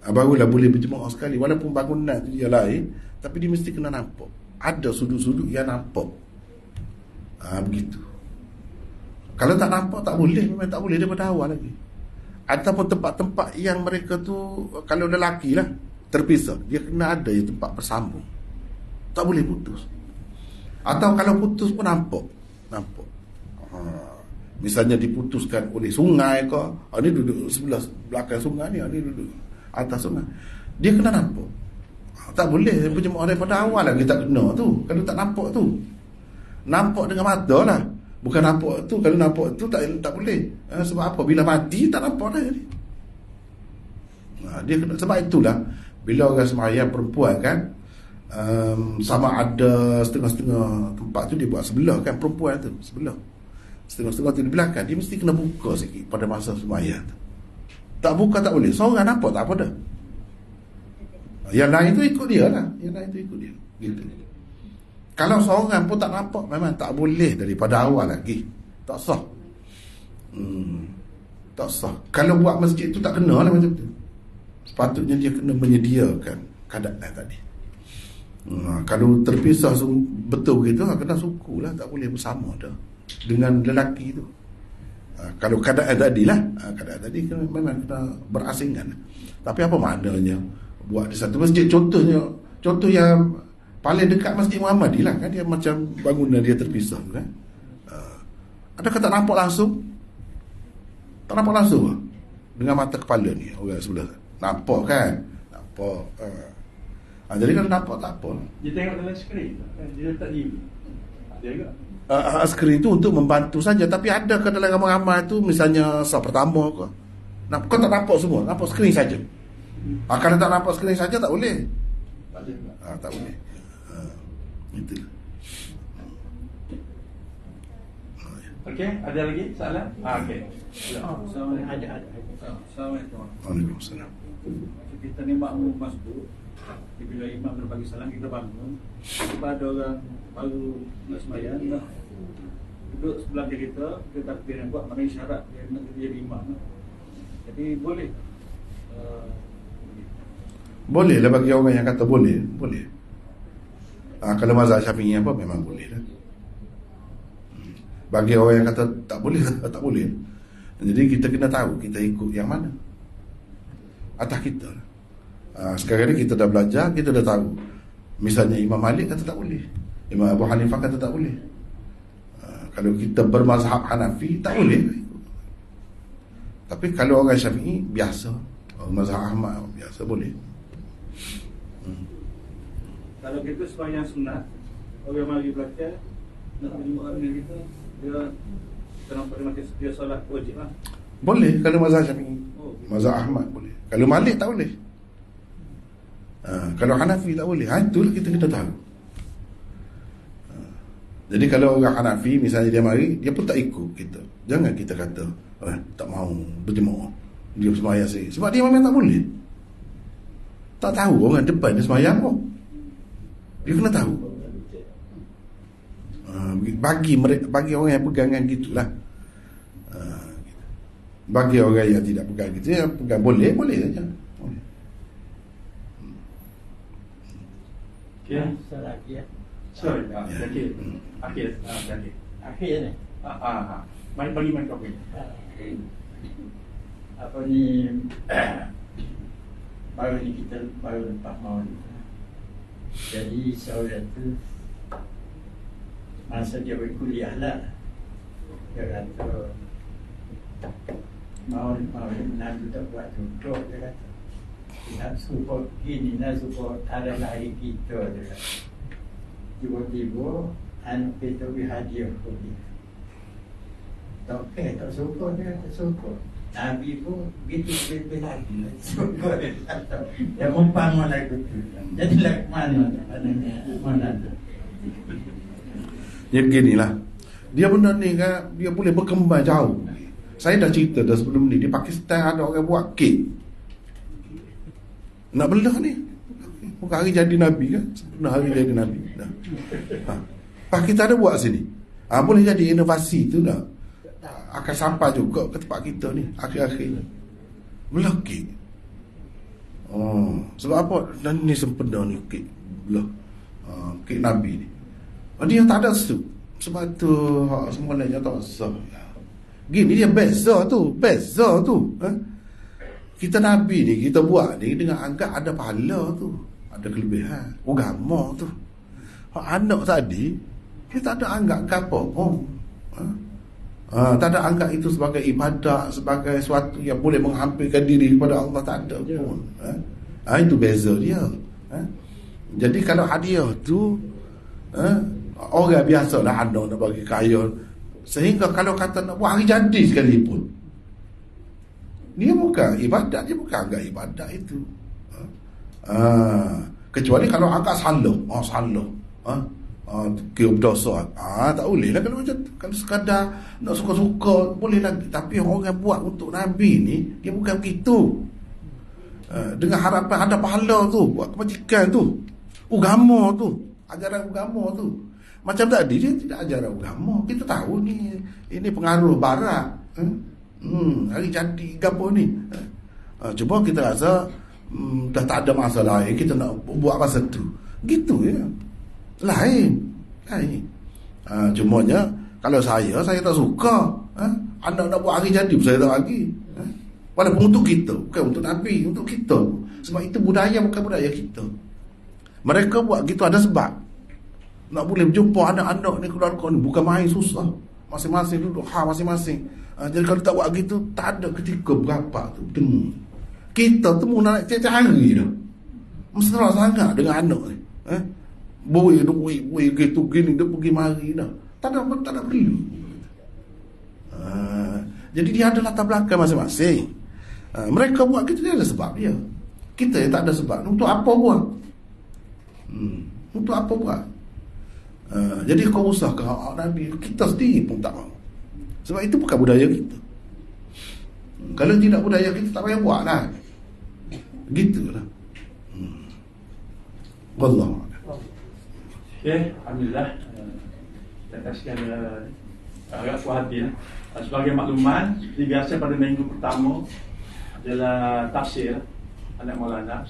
Barulah boleh berjemaah sekali. Walaupun bangunan tu dia lain, tapi dia mesti kena nampak. Ada sudut-sudut yang nampak. Begitu. Kalau tak nampak tak boleh, memang tak boleh daripada awal lagi. Ataupun tempat-tempat yang mereka tu, kalau lelaki lah terpisah, dia kena ada yang tempat bersambung. Tak boleh putus. Atau kalau putus pun nampak. Misalnya diputuskan oleh sungai ke, ni duduk sebelah belakang sungai ni, ni duduk atas sungai, dia kena nampak. Tak boleh berjemaah daripada awal lagi tak kena tu. Kalau tak nampak tu, nampak dengan mata lah, bukan nampak tu. Kalau nampak tu tak boleh. Sebab apa? Bila mati tak nampak dah jadi. Dia kena, sebab itulah bila orang sembahyang perempuan kan, sama ada setengah-setengah tempat tu dia buat sebelah kan, perempuan tu sebelah, setengah-setengah tu di belakang, dia mesti kena buka sikit pada masa sembahyang tu. Tak buka tak boleh. Seorang nampak tak apa dah. Yang lain tu ikut dia lah. Gitu. Kalau seorang pun tak nampak, memang tak boleh daripada awal lagi. Tak sah. Tak sah. Kalau buat masjid tu tak kena lah macam tu. sepatutnya dia kena menyediakan keadaan tadi. Kalau terpisah betul begitu, kena suku lah, tak boleh bersama dah dengan lelaki tu. Kalau keadaan tadi lah, keadaan tadi memang kena berasingan. Tapi apa maknanya buat di satu masjid? Contoh yang paling dekat Masjid Muhammadi lah kan, dia macam bangunan dia terpisah kan. Adakah tak nampak langsung? Tak nampak langsung lah dengan mata kepala ni orang sebelah. Nampak kan? Nampak. Jadi kalau nampak tak apa. Dia tengok dalam skrin, dia letak diri. Ada juga. Skrin tu untuk membantu saja. Tapi ada ke dalam ramai-ramai tu, misalnya sah pertama ke, kau tak nampak semua, nampak skrin saja. Kalau tak nampak skrin saja tak boleh. Tak ada juga. Tak boleh. Itu. Okey, ada lagi soalan? Okey. Assalamualaikum. Waalaikumsalam. Kita ni makmum masjid. Bila imam berbagi salam, kita bangun. Tiba ada orang baru nak sembahyang, dah duduk sebelah kita takbir yang buat mana isyarat dia nak jadi imam. Jadi boleh. Boleh lah bagi orang yang kata boleh. Kalau mazhab Syafi'i apa memang boleh lah. Bagi orang yang kata tak boleh, tak boleh. Jadi kita kena tahu kita ikut yang mana. Atas kita. Sekarang ni kita dah belajar, kita dah tahu. Misalnya Imam Malik kata tak boleh, Imam Abu Hanifah kata tak boleh. Kalau kita bermazhab Hanafi tak boleh. Tapi kalau orang Syafi'i biasa, mazhab Ahmad biasa boleh. Kalau kita sembahyang sunat, orang mari belakang nak berjumpa dengan kita, dia kenapa dia solat wajib lah. Boleh kalau mazhab Syafi'i. Mazhab Ahmad boleh. Kalau Malik tak boleh. Kalau Hanafi tak boleh. Itulah kita kena tahu. Jadi kalau orang Hanafi misalnya dia mari, dia pun tak ikut kita. Jangan kita kata tak mau berjemaah, dia sembahyang sendiri. Sebab dia memang tak boleh. Tak tahu orang depan dia sembahyang kok. Dia kena tahu. Bagi orang yang pegangan gitulah. Bagi orang yang tidak pegang gitu, yang pegang boleh saja. Okey. Lagi ya. Sorry, okey. Akhir ni. Akhir ni. Main bagi main kopi. Apa ni? Baru ni kita baru lepas maulid. Jadi saudara tu masa dia berkuliah lah, dia kata maulid Nabi tak buat duduk, dia kata nak support gini, nak support ada lagi kita, dia kata. Tiba-tiba anak kita beri hadiah ke dia. Tak support, dia kata support. Nabi pun begitu lebih lagi support dia kata. Dia membangun lagu tu. Jadi lagu mana tu? Ya beginilah. Dia benda ni kan, dia boleh berkembang jauh. Saya dah cerita dah sebelum ni, di Pakistan ada orang buat kek. Nak belah ni. Bukan hari jadi Nabi kan? Sebenarnya hari jadi Nabi. Pak kita ada buat sini. Boleh jadi inovasi tu dah. Akan sampai juga ke tempat kita ni akhir-akhir ni. Belah kek. Sebab apa? Dan ni sempena ni kek belah. Kek Nabi ni. Dia tak ada su. Sebab tu semua lainnya tak sah. Gini dia beza tu. Kita Nabi ni, kita buat ni dengan anggap ada pahala tu, ada kelebihan agama tu. Anak tadi kita tak ada anggap apa pun. Tak ada anggap itu sebagai ibadat, sebagai sesuatu yang boleh menghampirkan diri kepada Allah, tak ada pun. Itu beza dia. Jadi kalau hadiah tu orang biasa lah anak nak bagi kaya, sehingga kalau kata nak buat hari jadi sekalipun, dia bukan ibadat, dia bukan anggap ibadat itu. Kecuali kalau angkat salah. Kira berdosa. Tak boleh lah kalau macam tu. Kalau sekadar nak suka-suka boleh lagi. Tapi orang buat untuk Nabi ni, dia bukan begitu. Dengan harapan ada pahala tu, buat kebajikan tu, agama tu, ajaran agama tu. Macam tadi dia tidak ajaran agama. Kita tahu ni ini pengaruh barat. Hari jadi gapo ni. Cuba kita rasa dah tak ada masa lain, kita nak buat masa tu. Gitu ya. Lain. Cumanya kalau saya tak suka. Anda nak buat hari jadi, saya tak bagi. Walaupun untuk kita, bukan untuk Nabi, untuk kita. Sebab itu budaya bukan budaya kita. Mereka buat gitu ada sebab. Nak boleh berjumpa anak-anak ni, keluarga ni, bukan main, susah. Masing-masing duduk masing-masing. Jadi kalau tak buat gitu, tak ada ketika berapa tu temu. Kita temu nak tiap hari dah. Mesra sangat dengan anak ni. Boy gitu gini, dia pergi mari dah. Tak ada perlu. Jadi dia ada latar belakang masing-masing. Mereka buat gitu, dia ada sebab dia. Kita yang tak ada sebab. Untuk apa buat? Untuk apa buat? Jadi kau usahkan hak Nabi, kita sendiri pun tak mahu. Sebab itu bukan budaya kita. Kalau tidak budaya kita, tak payah buat lah. Gitulah. Wallahu a'lam. Okey, alhamdulillah. Kita sekian agak puas hati. Sebagai makluman, seperti biasa pada minggu pertama adalah tafsir anak Maulana.